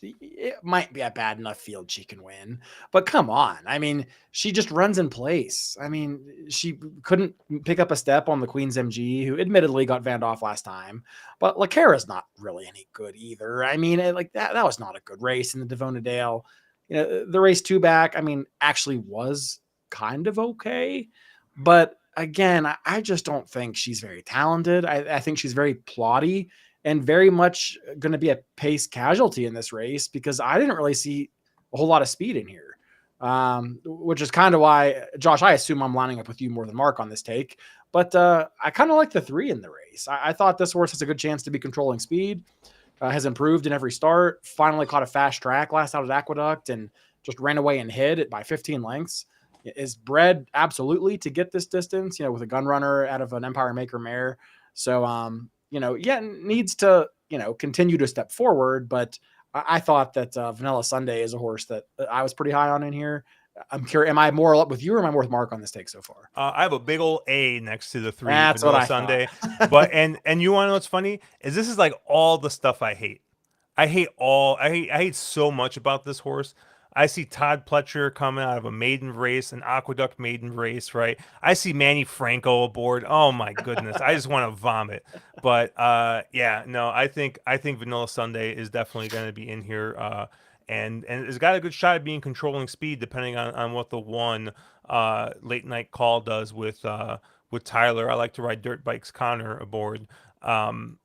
it might be a bad enough field she can win, but come on. I mean, she just runs in place. I mean, she couldn't pick up a step on the Queen's MG, who admittedly got vanned off last time, but LaCara's not really any good either. I mean, like that was not a good race in the Devona Dale. You know, the race 2 back, I mean, actually was kind of okay, but again, I just don't think she's very talented. I think she's very plotty and very much going to be a pace casualty in this race because I didn't really see a whole lot of speed in here. Which is kind of why, Josh, I assume I'm lining up with you more than Mark on this take, but I kind of like the 3 in the race. I thought this horse has a good chance to be controlling speed, has improved in every start, finally caught a fast track last out at Aqueduct and just ran away and hid it by 15 lengths. Is bred absolutely to get this distance, with a gun runner out of an Empire Maker mare. So, needs to, continue to step forward. But I thought that Vanilla Sunday is a horse that I was pretty high on in here. I'm curious, am I more up with you or am I more with Mark on this take so far? I have a big old A next to the 3 That's Vanilla what I Sunday. thought. But and you want to know what's funny is this is like all the stuff I hate. I hate so much about this horse. I see Todd Pletcher coming out of a maiden race, an Aqueduct maiden race, right? I see Manny Franco aboard. Oh my goodness, I just want to vomit. But yeah, no, I think Vanilla Sunday is definitely going to be in here, and it's got a good shot at being controlling speed, depending on what the one late night call does with Tyler. I like to ride dirt bikes Connor aboard. And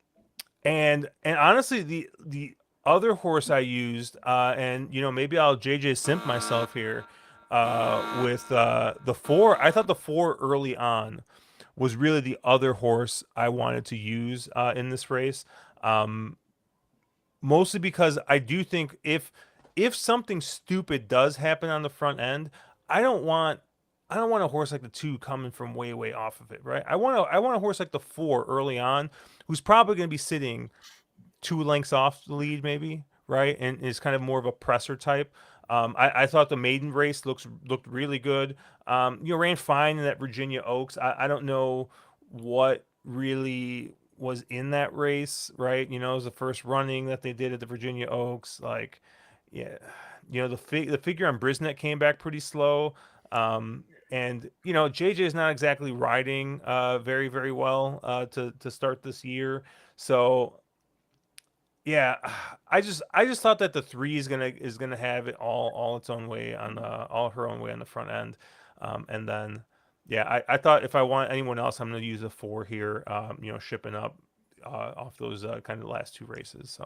honestly, the other horse I used, and maybe I'll JJ simp myself here, with the 4. I thought the 4 early on was really the other horse I wanted to use in this race, mostly because I do think if something stupid does happen on the front end, I don't want a horse like the 2 coming from way off of it, right? I want a horse like the 4 early on, who's probably going to be sitting 2 lengths off the lead, maybe, right? And is kind of more of a presser type. I thought the maiden race looked really good. Ran fine in that Virginia Oaks. I don't know what really was in that race, right? It was the first running that they did at the Virginia Oaks. Like, yeah, the figure on Brisnet came back pretty slow. And JJ is not exactly riding very well to start this year. So yeah, I just thought that the 3 is gonna have it all its own way on all her own way on the front end, and then yeah, I thought if I want anyone else, I'm gonna use a 4 here, shipping up off those kind of last 2 races.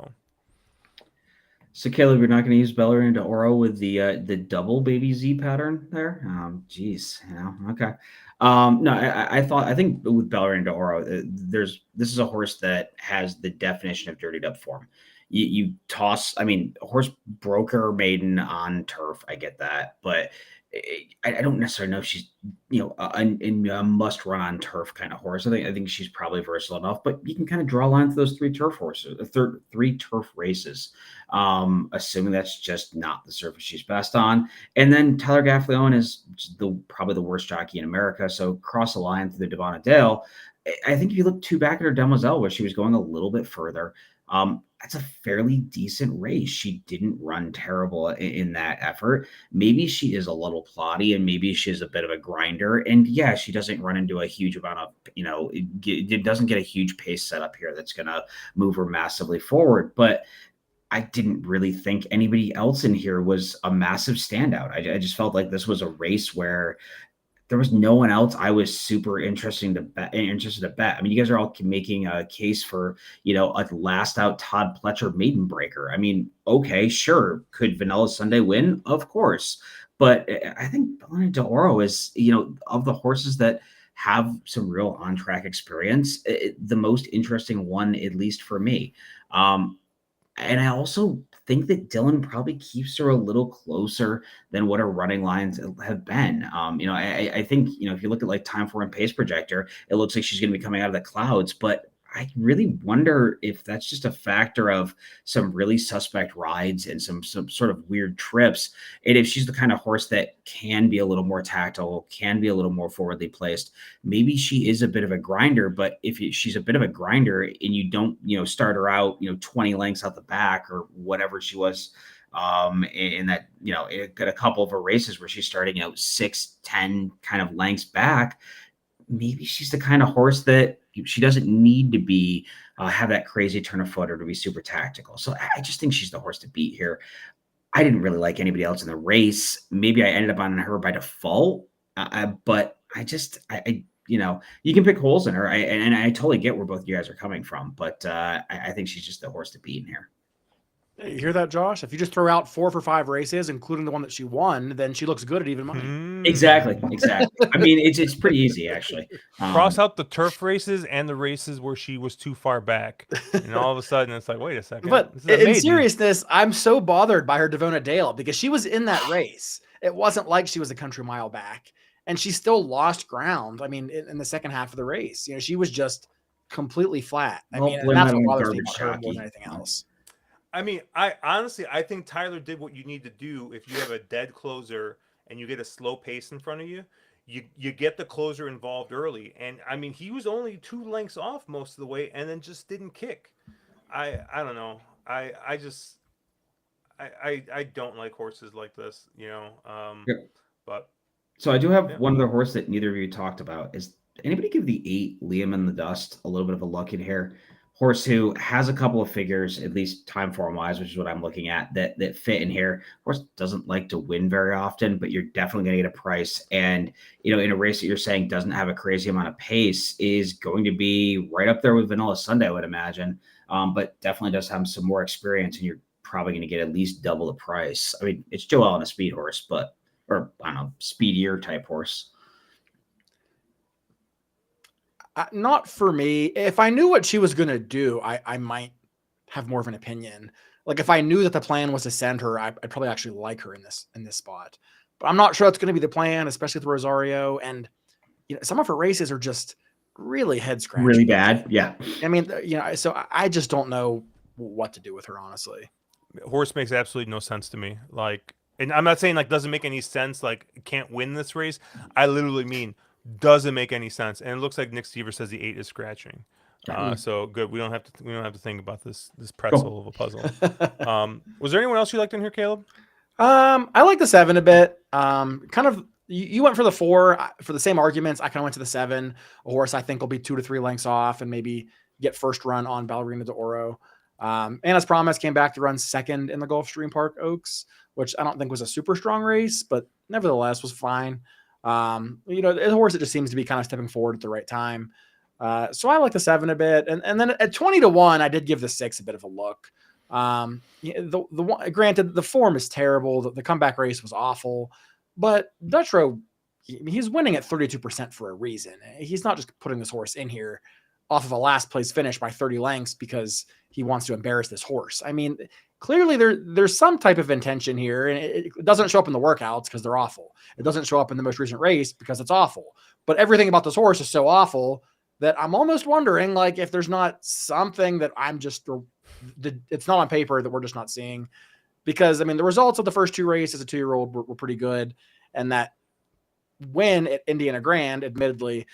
So Caleb, you're not going to use Ballerina Oro with the double baby Z pattern there? Geez, okay. No, I think with Ballerina Oro, this is a horse that has the definition of dirtied up form. You toss, I mean, a horse broke her maiden on turf. I get that, but I don't necessarily know if she's a must run on turf kind of horse. I think she's probably versatile enough, but you can kind of draw lines to those 3 turf horses, 3 turf races, assuming that's just not the surface she's best on. And then Tyler Gaffleone is probably the worst jockey in America. So cross a line through the Devona Dale. I think if you look back at her Demoiselle, where she was going a little bit further, that's a fairly decent race. She didn't run terrible in that effort. Maybe she is a little plotty and maybe she's a bit of a grinder. And yeah, she doesn't run into a huge amount of, it doesn't get a huge pace set up here that's going to move her massively forward. But I didn't really think anybody else in here was a massive standout. I just felt like this was a race where there was no one else I was super interested to bet. I mean, you guys are all making a case for, a last out Todd Pletcher maiden breaker. I mean, okay, sure. Could Vanilla Sunday win? Of course. But I think Ballerina d'Oro is, of the horses that have some real on track experience, the most interesting one, at least for me. And I also think that Dylan probably keeps her a little closer than what her running lines have been. I think, if you look at like time for and pace projector, it looks like she's going to be coming out of the clouds, but I really wonder if that's just a factor of some really suspect rides and some sort of weird trips. And if she's the kind of horse that can be a little more tactile, can be a little more forwardly placed, maybe she is a bit of a grinder. But if she's a bit of a grinder and you don't, start her out, 20 lengths out the back or whatever she was, in that, it got a couple of her races where she's starting out 6, 10 kind of lengths back. Maybe she's the kind of horse that she doesn't need to be have that crazy turn of foot or to be super tactical. So I just think she's the horse to beat here. I didn't really like anybody else in the race. Maybe I ended up on her by default, but you can pick holes in her. And I totally get where both you guys are coming from, but I think she's just the horse to beat in here. You hear that, Josh? If you just throw out 4 for 5 races, including the one that she won, then she looks good at even money. Exactly. I mean, it's pretty easy, actually. Cross out the turf races and the races where she was too far back, and all of a sudden it's like, wait a second. But in seriousness, I'm so bothered by her Devona Dale because she was in that race. It wasn't like she was a country mile back, and she still lost ground. I mean, in the second half of the race, she was just completely flat. I mean, and that's what bothers me about her more than anything else. I mean, I think Tyler did what you need to do if you have a dead closer and you get a slow pace in front of you. You get the closer involved early, and I mean, he was only 2 lengths off most of the way, and then just didn't kick. I don't know. I don't like horses like this, But so I do have one other horse that neither of you talked about. Is anybody give the 8 Liam in the Dust a little bit of a look in here? Horse who has a couple of figures, at least time form wise, which is what I'm looking at, that fit in here. Horse doesn't like to win very often, but you're definitely going to get a price. And, in a race that you're saying doesn't have a crazy amount of pace is going to be right up there with Vanilla Sunday, I would imagine. But definitely does have some more experience, and you're probably going to get at least double the price. I mean, it's Joel and a speed horse, or I don't know, speedier type horse. Not for me. If I knew what she was going to do, I might have more of an opinion. Like if I knew that the plan was to send her, I'd probably actually like her in this spot. But I'm not sure that's going to be the plan, especially with Rosario. And some of her races are just really head scratching. Really bad. Yeah. I mean, so I just don't know what to do with her, honestly. Horse makes absolutely no sense to me. And I'm not saying doesn't make any sense, can't win this race. I literally mean doesn't make any sense. And it looks like Nick Stever says the 8 is scratching. So good. We don't have to think about this pretzel of a puzzle. Was there anyone else you liked in here, Caleb? I like the 7 a bit. Kind of you went for the 4 for the same arguments. I kind of went to the 7, a horse I think will be 2 to 3 lengths off and maybe get first run on Ballerina de Oro. And as promised, came back to run second in the Gulfstream Park Oaks, which I don't think was a super strong race, but nevertheless was fine. A horse that just seems to be kind of stepping forward at the right time. So I like the 7 a bit. And then at 20 to 1, I did give the 6 a bit of a look. The one, granted, the form is terrible. The comeback race was awful, but Dutrow, he's winning at 32% for a reason. He's not just putting this horse in here off of a last place finish by 30 lengths because he wants to embarrass this horse. I mean, clearly there's some type of intention here, and it doesn't show up in the workouts because they're awful. It doesn't show up in the most recent race because it's awful. But everything about this horse is so awful that I'm almost wondering, if there's not something that it's not on paper that we're just not seeing. Because, I mean, the results of the first 2 races as a 2-year-old were pretty good. And that win at Indiana Grand, admittedly,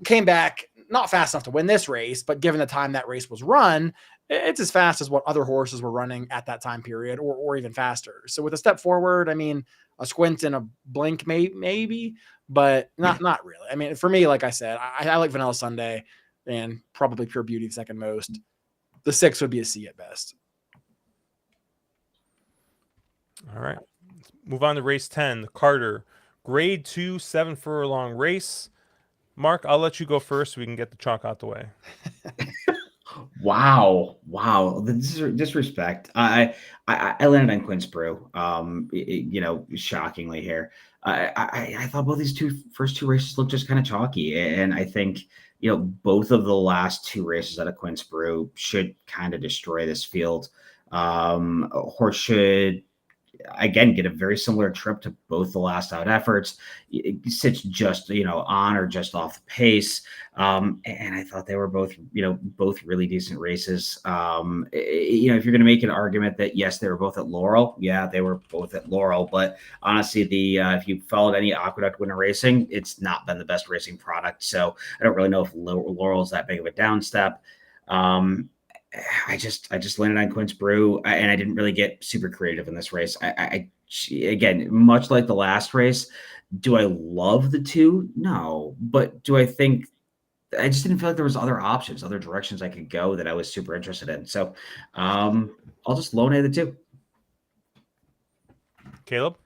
came back not fast enough to win this race, but given the time that race was run, it's as fast as what other horses were running at that time period or even faster. So with a step forward, I mean, a squint and a blink maybe, but not really. I mean, for me, like I said, I like Vanilla Sunday and probably Pure Beauty the second most. The 6 would be a C at best. All right. Let's move on to race 10, the Carter Grade 2 7 furlong race. Mark, I'll let you go first so we can get the chalk out the way. Wow. The disrespect. I landed on Quince Brew. Shockingly here. I thought both these first two races looked just kind of chalky, and I think both of the last 2 races out of Quince Brew should kind of destroy this field. Horse should again, get a very similar trip to both the last out efforts. It sits just, on or just off the pace. And I thought they were both really decent races. If you're going to make an argument that, yes, they were both at Laurel. Yeah, they were both at Laurel. But honestly, if you followed any Aqueduct winter racing, it's not been the best racing product. So I don't really know if Laurel's that big of a downstep. I just landed on Quince Brew, and I didn't really get super creative in this race. Again, much like the last race, do I love the two? No, but do I think? I just didn't feel like there was other options, other directions I could go that I was super interested in. So I'll just loan A the two. Caleb?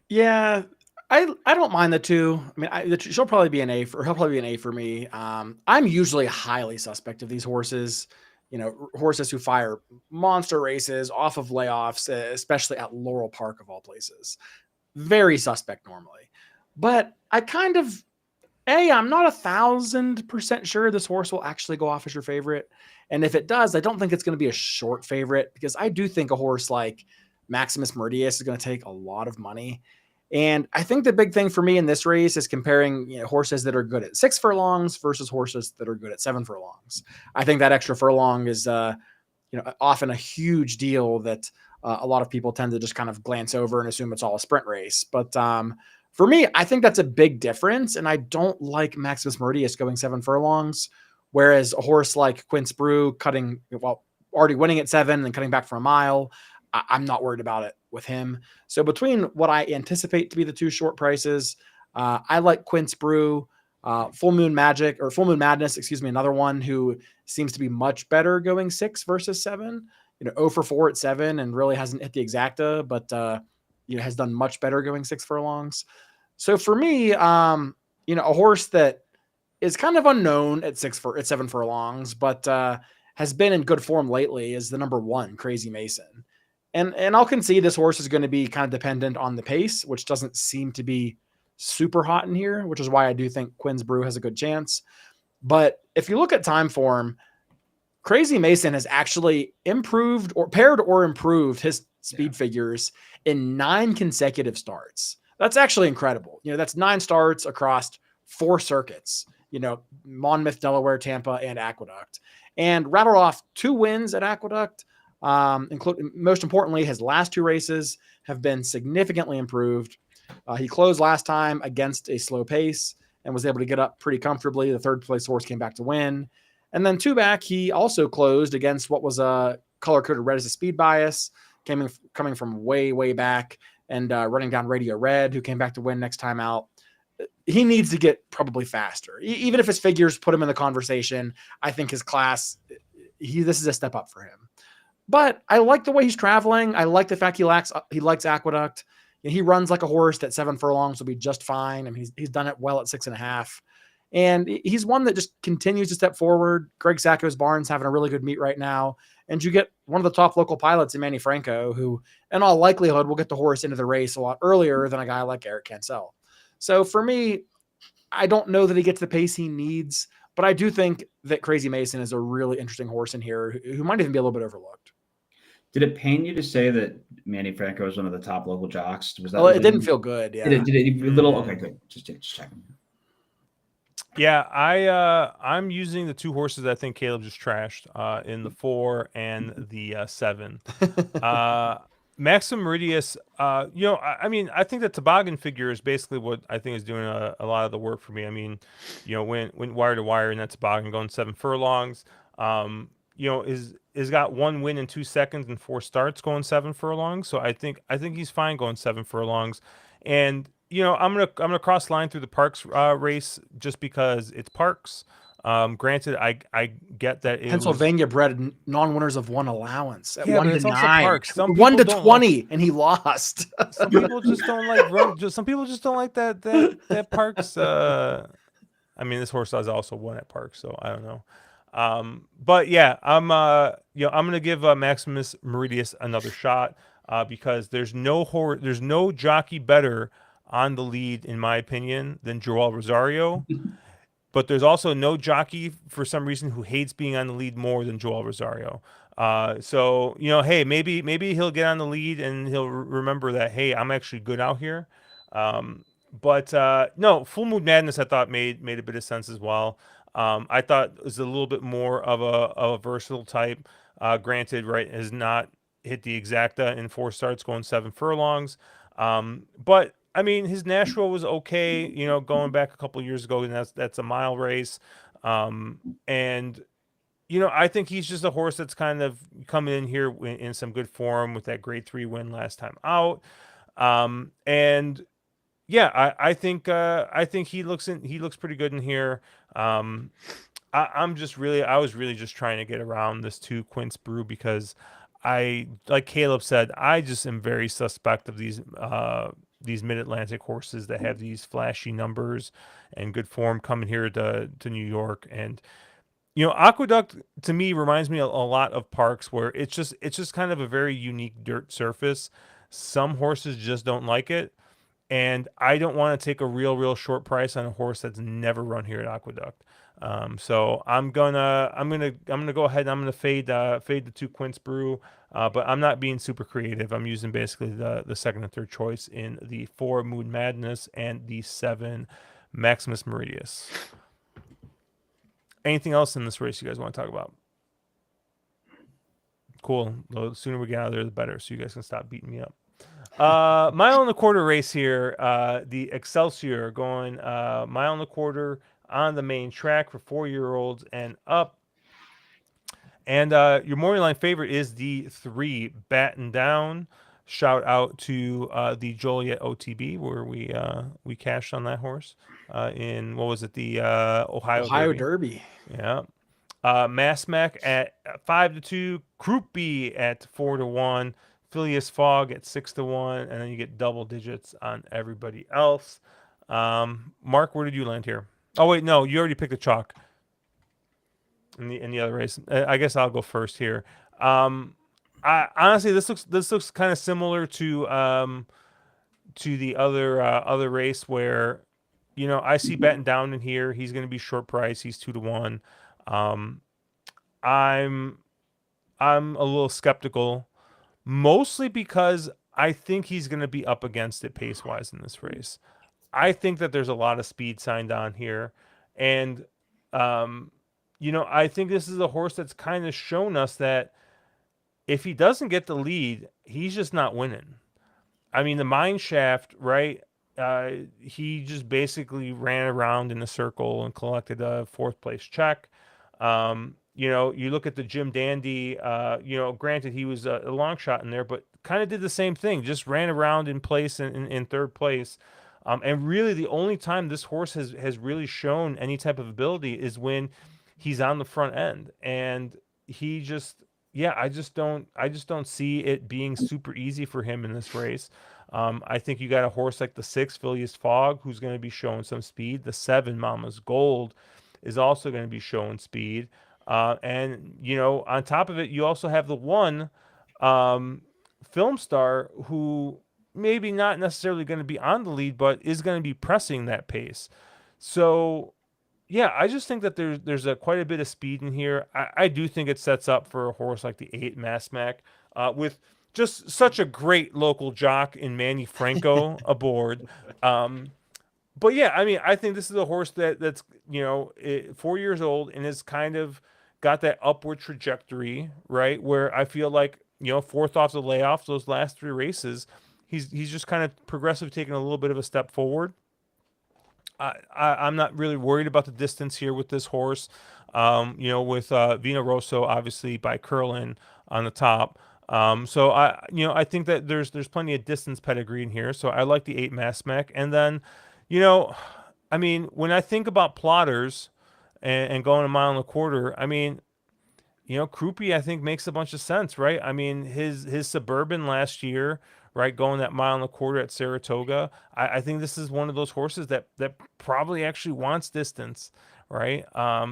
Yeah, I don't mind the two. I mean, she'll probably be an A for, he'll probably be an A for me. I'm usually highly suspect of these horses. Horses who fire monster races off of layoffs, especially at Laurel Park of all places. Very suspect normally, but I'm not 1,000% sure this horse will actually go off as your favorite. And if it does, I don't think it's going to be a short favorite, because I do think a horse like Maximus Meridius is going to take a lot of money. And I think the big thing for me in this race is comparing horses that are good at 6 furlongs versus horses that are good at 7 furlongs. I think that extra furlong is often a huge deal that a lot of people tend to just kind of glance over and assume it's all a sprint race. But for me, I think that's a big difference. And I don't like Maximus Meridius going 7 furlongs, whereas a horse like Quince Brew already winning at 7 and cutting back for a mile, I'm not worried about it with him. So between what I anticipate to be the two short prices, I like Quince Brew, Full Moon Madness, another one who seems to be much better going 6 versus 7, 0 for 4 at 7 and really hasn't hit the exacta, but has done much better going 6 furlongs. So for me, a horse that is kind of unknown at 7 furlongs, but has been in good form lately is the number 1, Crazy Mason. And I'll concede this horse is going to be kind of dependent on the pace, which doesn't seem to be super hot in here, which is why I do think Quince Brew has a good chance. But if you look at time form, Crazy Mason has actually improved his speed figures in 9 consecutive starts. That's actually incredible. That's 9 starts across 4 circuits, Monmouth, Delaware, Tampa, and Aqueduct, and rattled off 2 wins at Aqueduct. Including, most importantly, his last 2 races have been significantly improved. He closed last time against a slow pace and was able to get up pretty comfortably. The 3rd place horse came back to win. And then 2 back, he also closed against what was a color-coded red as a speed bias, coming from way, way back and running down Radio Red, who came back to win next time out. He needs to get probably faster. Even if his figures put him in the conversation, I think his class, this is a step up for him. But I like the way he's traveling. I like the fact he likes Aqueduct. He runs like a horse that 7 furlongs will be just fine. I mean, he's done it well at 6.5. And he's one that just continues to step forward. Greg Sacco's barn's having a really good meet right now. And you get one of the top local pilots in Manny Franco, who in all likelihood will get the horse into the race a lot earlier than a guy like Eric Cancel. So for me, I don't know that he gets the pace he needs, but I do think that Crazy Mason is a really interesting horse in here who might even be a little bit overlooked. Did it pain you to say that Manny Franco is one of the top local jocks? Was that? Well, it didn't feel good. Yeah. Did it a little? Okay, good. Just checking. Yeah, I'm using the 2 horses I think Caleb just trashed in the 4 and the 7. Maxim Meridius, I think the toboggan figure is basically what I think is doing a lot of the work for me. I mean, when wire to wire in that toboggan going 7 furlongs, is got 1 win in 2 seconds and 4 starts going 7 furlongs. So I think he's fine going 7 furlongs. And I'm gonna cross line through the Parks race just because it's Parks. Granted, I get that Pennsylvania bred non-winners of 1 allowance at 1 to 9, Parks. 1 to 20, and he lost. Some people just don't like run. Some people just don't like that Parks. I mean, this horse has also won at Parks, so I don't know. But yeah, I'm gonna give Maximus Meridius another shot because there's no jockey better on the lead, in my opinion, than Joel Rosario. But there's also no jockey for some reason who hates being on the lead more than Joel Rosario. So hey, maybe he'll get on the lead and he'll remember that, hey, I'm actually good out here. But no, Full Moon Madness I thought made a bit of sense as well. I thought it was a little bit more of a versatile type. Granted, right, has not hit the exacta in 4 starts, going 7 furlongs. But I mean, his Nashville was okay. Going back a couple years ago, and that's a mile race. And I think he's just a horse that's kind of coming in here in some good form with that grade 3 win last time out. And yeah, I think he looks pretty good in here. Um, I was really just trying to get around this 2 Quince Brew because like Caleb said, I just am very suspect of these Mid-Atlantic horses that have these flashy numbers and good form coming here to New York. And Aqueduct to me reminds me a lot of Parks, where it's just kind of a very unique dirt surface. Some horses just don't like it, and I don't want to take a real short price on a horse that's never run here at Aqueduct. So I'm gonna go ahead and I'm gonna fade the 2 Quince Brew, but I'm not being super creative. I'm using basically the second and third choice in the 4 Moon Madness and the 7 Maximus Meridius. Anything else in this race you guys want to talk about? Cool. The sooner we get out of there, the better, so you guys can stop beating me up. Mile and a quarter race here. The Excelsior going mile and a quarter on the main track for 4-year-olds and up. And your morning line favorite is the 3 Batten Down. Shout out to the Joliet OTB, where we cashed on that horse in, what was it, the Ohio Derby. Derby. Yeah. Massmac at 5-2, Croupy at 4-1, Phileas Fogg at 6-1, and then you get double digits on everybody else. Mark, where did you land here? Oh wait, no, you already picked the chalk in the other race. I guess I'll go first here. I honestly, this looks kind of similar to the other race where I see Batten Down in here. He's going to be short price. He's 2-1. I'm a little skeptical, mostly because I think he's going to be up against it pace wise in this race. I think that there's a lot of speed signed on here, and I think this is a horse that's kind of shown us that if he doesn't get the lead, he's just not winning. I mean, the mine shaft, right? He just basically ran around in a circle and collected a 4th place check. You look at the Jim Dandy, granted he was a long shot in there, but kind of did the same thing, just ran around in place in 3rd place. And really the only time this horse has really shown any type of ability is when he's on the front end. And he just, I just don't see it being super easy for him in this race. I think you got a horse like the 6 Phileas Fogg, who's going to be showing some speed. The 7 Mama's Gold is also going to be showing speed. And on top of it, you also have the 1 Film Star, who maybe not necessarily going to be on the lead, but is going to be pressing that pace. So I just think that there's quite a bit of speed in here. I do think it sets up for a horse like the 8 Massmac, with just such a great local jock in Manny Franco aboard. But I mean, I think this is a horse that's 4 years old and has kind of got that upward trajectory, right? Where I feel like 4th off the layoff, those last 3 races, he's just kind of progressively taking a little bit of a step forward. I'm not really worried about the distance here with this horse. With Vino Rosso obviously by Curlin on the top. So I think that there's plenty of distance pedigree in here. So I like the 8 Massmac. And then, I mean, when I think about plotters and going a mile and a quarter, I mean, Croupy I think makes a bunch of sense, right? I mean, his Suburban last year, right, going that mile and a quarter at Saratoga. I think this is one of those horses that probably actually wants distance, right?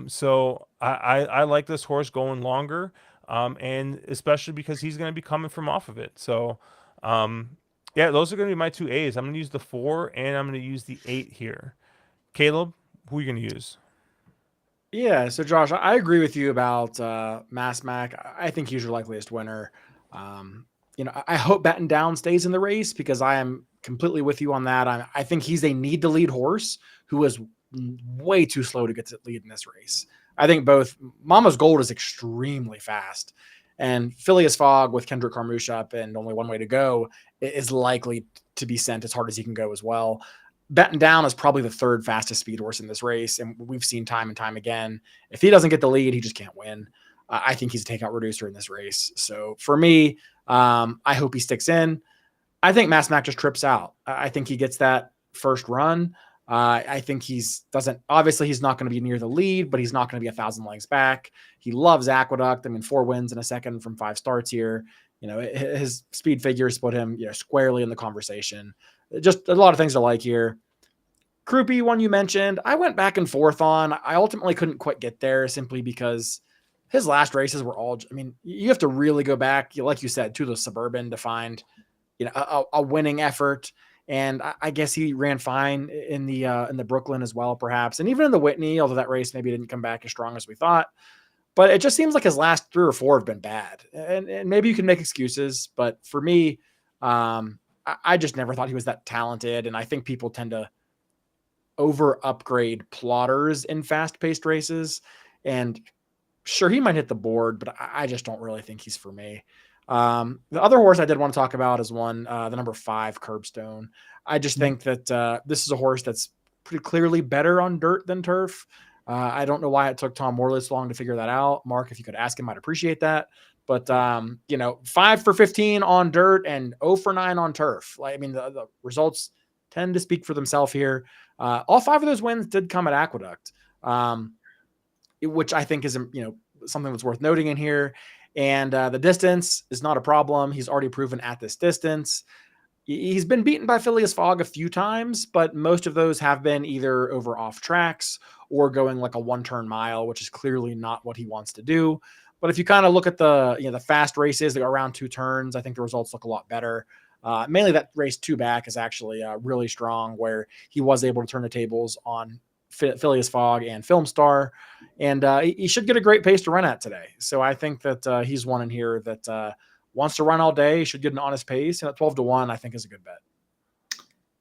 So I like this horse going longer, and especially because he's going to be coming from off of it. So, those are going to be my 2 A's. I'm going to use the 4 and I'm going to use the 8 here. Caleb, who are you going to use? Yeah, so Josh, I agree with you about Mass Mac. I think he's your likeliest winner. I hope Batten Down stays in the race because I am completely with you on that. I think he's a need to lead horse who is way too slow to get to lead in this race. I think both Mama's Gold is extremely fast, and Phileas Fogg with Kendrick Carmouche up and only one way to go is likely to be sent as hard as he can go as well. Batten Down is probably the third fastest speed horse in this race, and we've seen time and time again. If he doesn't get the lead, he just can't win. I think he's a takeout reducer in this race. So for me, I hope he sticks in. I think Mass Mac just trips out. I think he gets that first run. I think he's not going to be near the lead, but he's not going to be 1,000 lengths back. He loves Aqueduct. I mean, 4 wins in a second from 5 starts here. His speed figures put him, squarely in the conversation. Just a lot of things to like here. Krupe, one you mentioned, I went back and forth on. I ultimately couldn't quite get there simply because his last races were all, I mean, you have to really go back, like you said, to the Suburban to find, a winning effort. And I guess he ran fine in the Brooklyn as well, perhaps. And even in the Whitney, although that race maybe didn't come back as strong as we thought. But it just seems like his last 3 or 4 have been bad. And maybe you can make excuses. But for me, I just never thought he was that talented. And I think people tend to over upgrade plotters in fast paced races. And sure, he might hit the board, but I just don't really think he's for me. The other horse I did want to talk about is the number 5 Curbstone. I just think that this is a horse that's pretty clearly better on dirt than turf. I don't know why it took Tom Morley so long to figure that out. Mark, if you could ask him, I'd appreciate that. But 5 for 15 on dirt and 0 for 9 on turf. The results tend to speak for themselves here. All 5 of those wins did come at Aqueduct, which I think is something that's worth noting in here. And the distance is not a problem. He's already proven at this distance. He's been beaten by Phileas Fogg a few times, but most of those have been either over off tracks or going like a 1-turn mile, which is clearly not what he wants to do. But if you kind of look at the fast races that go around 2 turns, I think the results look a lot better. Mainly that race 2 back is actually really strong, where he was able to turn the tables on Phileas Fogg and Film Star, and he should get a great pace to run at today. So I think that he's one in here that wants to run all day, should get an honest pace, and at 12-1, I think is a good bet.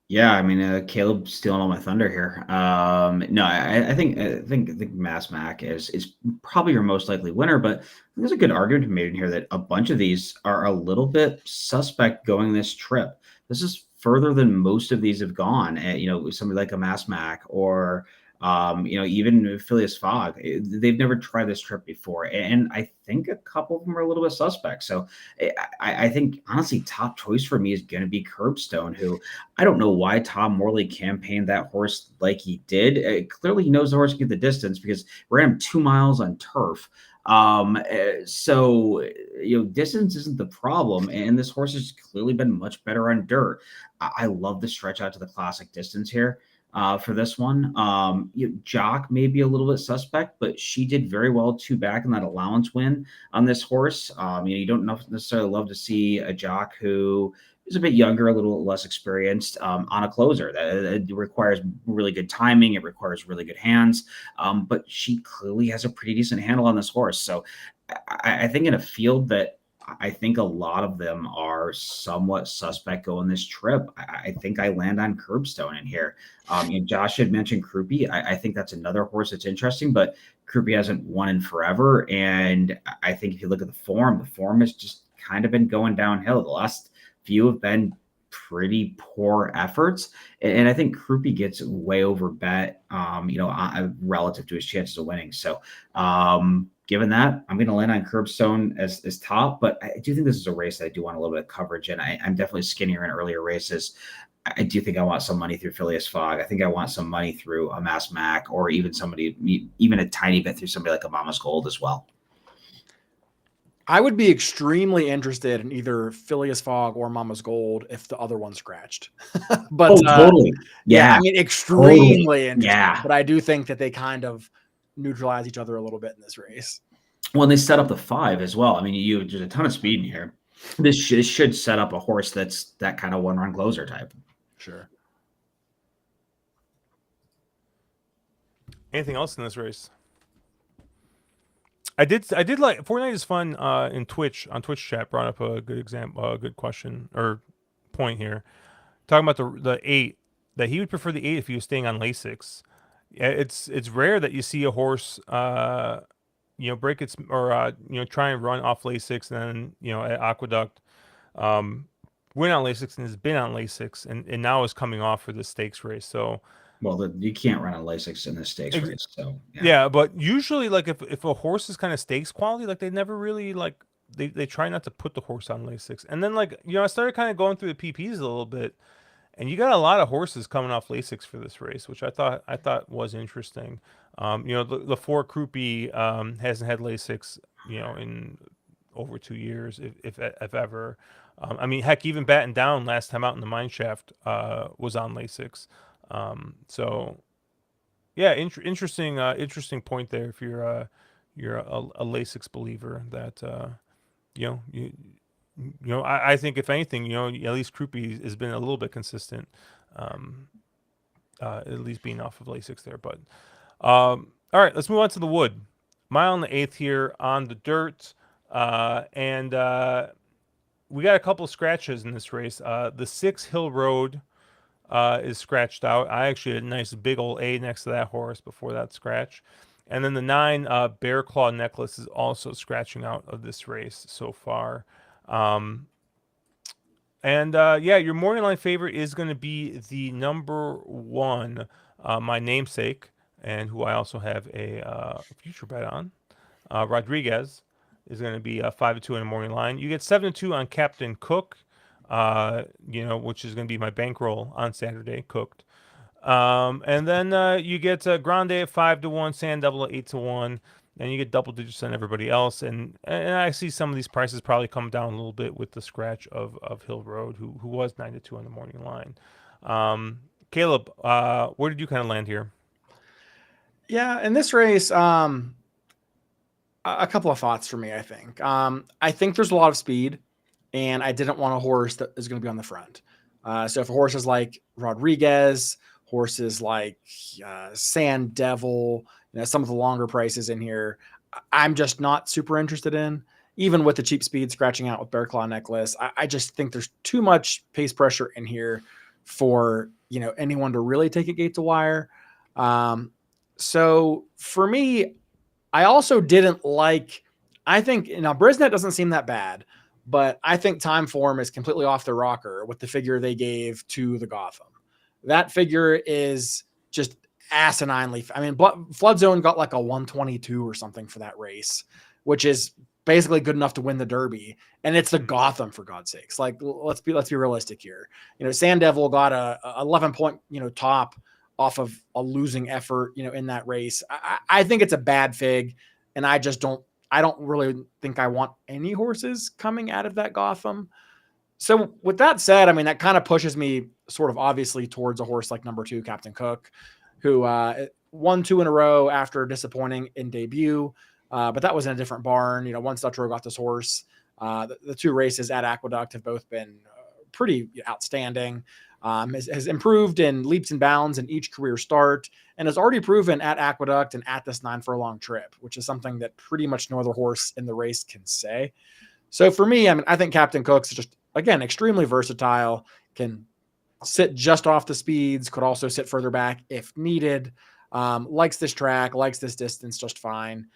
Yeah, I mean, Caleb's stealing all my thunder here. No, I think Mass Mac is probably your most likely winner, but there's a good argument to be made in here that a bunch of these are a little bit suspect going this trip. This is further than most of these have gone. Somebody like a Mass Mac or even Phileas Fogg. They've never tried this trip before, and I think a couple of them are a little bit suspect. So I think honestly, top choice for me is going to be Curbstone, who I don't know why Tom Morley campaigned that horse like he did. Clearly, he knows the horse can get the distance because we ran him 2 miles on turf. So distance isn't the problem, and this horse has clearly been much better on dirt. I love the stretch out to the classic distance here. For this one, Jock may be a little bit suspect, but she did very well 2 back in that allowance win on this horse. You don't necessarily love to see a Jock who is a bit younger, a little less experienced on a closer. That requires really good timing. It requires really good hands. But she clearly has a pretty decent handle on this horse. So I think in a field that I think a lot of them are somewhat suspect going this trip, I think I land on Curbstone in here. Josh had mentioned Krupe. I think that's another horse that's interesting, but Krupe hasn't won in forever. And I think if you look at the form has just kind of been going downhill. The last few have been pretty poor efforts. And I think Krupe gets way over bet, relative to his chances of winning. So, given that, I'm going to land on Curbstone as top, but I do think this is a race that I do want a little bit of coverage, and I'm definitely skinnier in earlier races. I do think I want some money through Phileas Fogg. I think I want some money through a Mass Mac, or even a tiny bit through somebody like a Mama's Gold as well. I would be extremely interested in either Phileas Fogg or Mama's Gold if the other one scratched. But totally. Yeah, I mean, extremely totally. interested. Yeah. But I do think that they kind of neutralize each other a little bit in this race. Well, and they set up the 5 as well. I mean, there's a ton of speed in here. This should set up a horse that's that kind of 1-run closer type. Sure. Anything else in this race? I did like Fortnite is fun in Twitch on Twitch chat brought up a good example, a good question or point here. Talking about the 8 that he would prefer the 8 if he was staying on Lasix. Yeah, it's rare that you see a horse break its or try and run off Lasix and then at Aqueduct um win on Lasix and has been on Lasix and now is coming off for the stakes race. So Well, you can't run on Lasix in the stakes ex- race. So yeah. yeah, but usually like if a horse is kind of stakes quality, like they never really like they try not to put the horse on Lasix. And then like I started kind of going through the PPs a little bit. And you got a lot of horses coming off Lasix for this race, which I thought was interesting. The four Croupi hasn't had Lasix, in over 2 years, if ever. I mean, heck, even Batten Down last time out in the mine shaft was on Lasix. So yeah, interesting point there. If you're a Lasix believer, that I think if anything, at least Croupi has been a little bit consistent, um, at least being off of Lasix there. But all right, let's move on to the wood. Mile and the eighth here on the dirt, and we got a couple of scratches in this race. The 6 Hill Road is scratched out. I actually had a nice big old A next to that horse before that scratch. And then the 9 Bear Claw Necklace is also scratching out of this race so far. Your morning line favorite is going to be the number 1, my namesake, and who I also have a future bet on. Rodriguez is going to be 5-2 in the morning line. You get 7-2 on Captain Cook, which is going to be my bankroll on Saturday, cooked. And then you get Grande at 5-1, Sand Devil at 8-1, and you get double digits on everybody else. And I see some of these prices probably come down a little bit with the scratch of Hill Road, who was 9-2 on the morning line. Caleb, where did you kind of land here? Yeah, in this race, a couple of thoughts for me, I think. I think there's a lot of speed, and I didn't want a horse that is going to be on the front. So if a horse is like Rodriguez, horses like Sand Devil, some of the longer prices in here, I'm just not super interested in. Even with the cheap speed scratching out with Bear Claw Necklace, I just think there's too much pace pressure in here for anyone to really take it gate to wire. So for me, I also didn't like. I think now Brisnet doesn't seem that bad, but I think Time Form is completely off the rocker with the figure they gave to the Gotham. That figure is just asininely. I mean, Flood Zone got like a 122 or something for that race, which is basically good enough to win the Derby. And it's the Gotham, for God's sakes. Like, let's be realistic here. Sand Devil got a 11 point top off of a losing effort, in that race. I think it's a bad fig, and I don't really think I want any horses coming out of that Gotham. So with that said, I mean, that kind of pushes me sort of obviously towards a horse like number 2, Captain Cook, who won 2 in a row after disappointing in debut. But that was in a different barn. Once Dutch Row got this horse, the 2 races at Aqueduct have both been pretty outstanding. Has improved in leaps and bounds in each career start, and has already proven at Aqueduct and at this 9 furlong trip, which is something that pretty much no other horse in the race can say. So for me, I mean, I think Captain Cook's just, again, extremely versatile, can sit just off the speeds, could also sit further back if needed, likes this track, likes this distance just fine,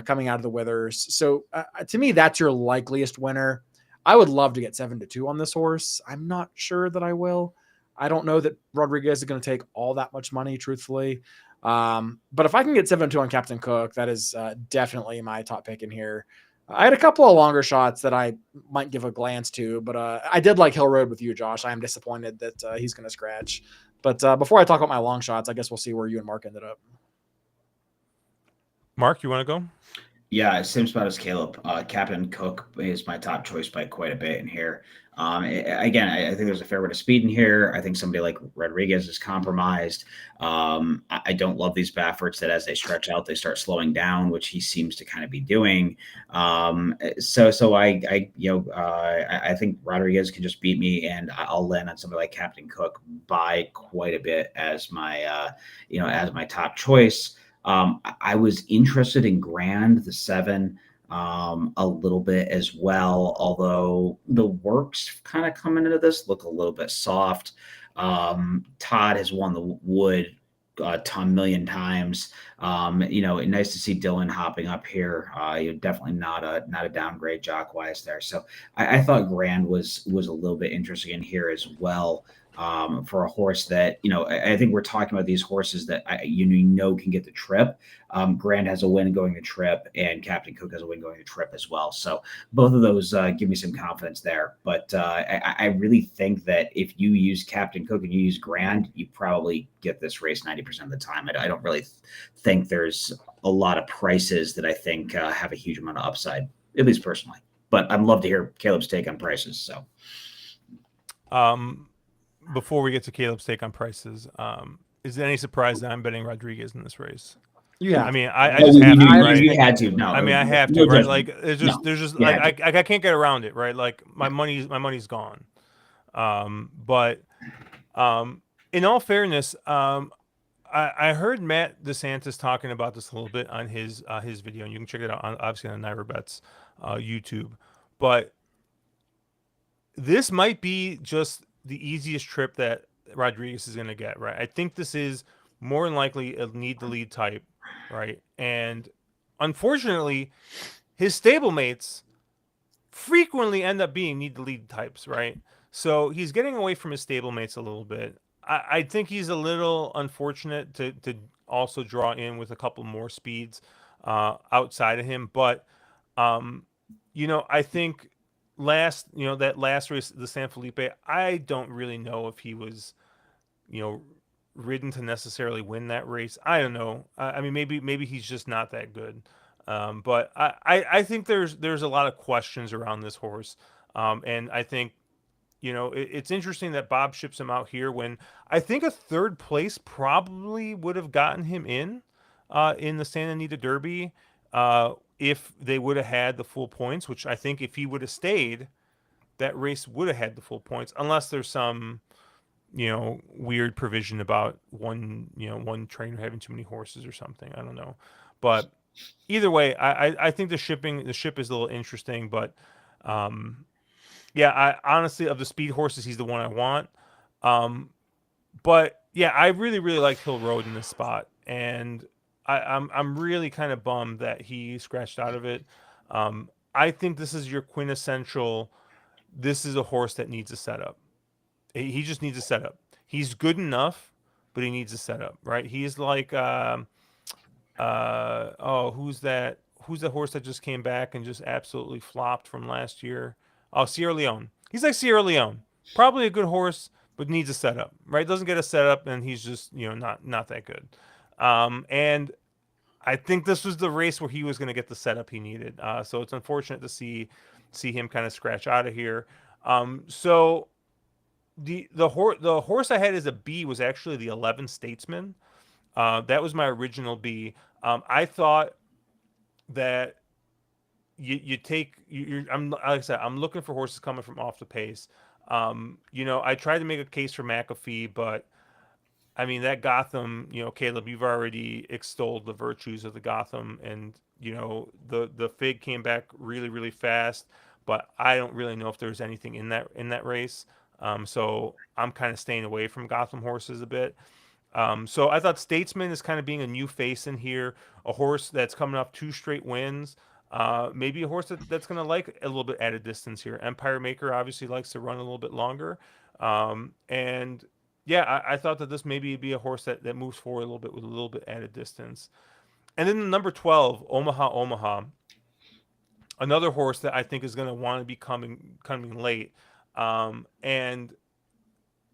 coming out of the withers. So to me, that's your likeliest winner. I would love to get 7-2 on this horse. I'm not sure that I will. I don't know that Rodriguez is going to take all that much money, truthfully. But if I can get 7-2 on Captain Cook, that is definitely my top pick in here. I had a couple of longer shots that I might give a glance to, but I did like Hill Road with you, Josh. I am disappointed that he's going to scratch. But before I talk about my long shots, I guess we'll see where you and Mark ended up. Mark, you want to go? Yeah, same spot as Caleb. Captain Cook is my top choice by quite a bit in here. Again, I think there's a fair bit of speed in here. I think somebody like Rodriguez is compromised. I don't love these Baffords that as they stretch out, they start slowing down, which he seems to kind of be doing. So I think Rodriguez can just beat me, and I'll land on somebody like Captain Cook by quite a bit as my as my top choice. I was interested in Grand, the 7, a little bit as well, although the works kind of coming into this look a little bit soft. Todd has won the Wood a ton million times. Nice to see Dylan hopping up here. Definitely not a downgrade jock wise there. So I thought Grand was a little bit interesting in here as well. For a horse that I think we're talking about these horses that can get the trip. Grand has a win going the trip, and Captain Cook has a win going the trip as well. So both of those give me some confidence there. But I really think that if you use Captain Cook and you use Grand, you probably get this race 90% of the time. I don't really think there's a lot of prices that I think have a huge amount of upside, at least personally. But I'd love to hear Caleb's take on prices. So. Before we get to Caleb's take on prices, is it any surprise that I'm betting Rodriguez in this race? Yeah. I mean, I just have to, right? You had to. No, I mean, I have to, no right? judgment. Like, there's just like I can't get around it, right? Like my money's gone. But in all fairness, I heard Matt DeSantis talking about this a little bit on his video, and you can check it out obviously on Naira Bets YouTube. But this might be just the easiest trip that Rodriguez is going to get, right? I think this is more than likely a need to lead type, right? And unfortunately, his stablemates frequently end up being need to lead types, right? So he's getting away from his stablemates a little bit. I think he's a little unfortunate to also draw in with a couple more speeds outside of him, but I think that last race, the San Felipe, I don't really know if he was, ridden to necessarily win that race. I don't know. I mean, maybe he's just not that good. But I think there's a lot of questions around this horse. And I think, it's interesting that Bob ships him out here when I think a third place probably would have gotten him in the Santa Anita Derby. If they would have had the full points, which I think if he would have stayed, that race would have had the full points, unless there's some, weird provision about one trainer having too many horses or something. I don't know. But either way, I think the ship is a little interesting, but yeah, I honestly, of the speed horses, he's the one I want. But yeah, I really, really like Hill Road in this spot, and I'm really kind of bummed that he scratched out of it. I think this is your quintessential. This is a horse that needs a setup. He just needs a setup. He's good enough, but he needs a setup, right? He's like, who's that? Who's the horse that just came back and just absolutely flopped from last year? Oh, Sierra Leone. He's like Sierra Leone. Probably a good horse, but needs a setup, right? Doesn't get a setup, and he's just not that good. And I think this was the race where he was going to get the setup he needed. So it's unfortunate to see him kind of scratch out of here. So the horse I had as a B was actually the 11 Statesman. That was my original B. I thought that I'm like I said, I'm looking for horses coming from off the pace. I tried to make a case for McAfee, but I mean that Gotham, Caleb, you've already extolled the virtues of the Gotham, and the Fig came back really, really fast, but I don't really know if there's anything in that race. So I'm kind of staying away from Gotham horses a bit. So I thought Statesman is kind of being a new face in here, a horse that's coming off 2 straight wins. Maybe a horse that's going to like a little bit added distance here. Empire Maker obviously likes to run a little bit longer. And yeah, I thought that this maybe be a horse that moves forward a little bit with a little bit added distance. And then the number 12, Omaha. Another horse that I think is going to want to be coming late. And,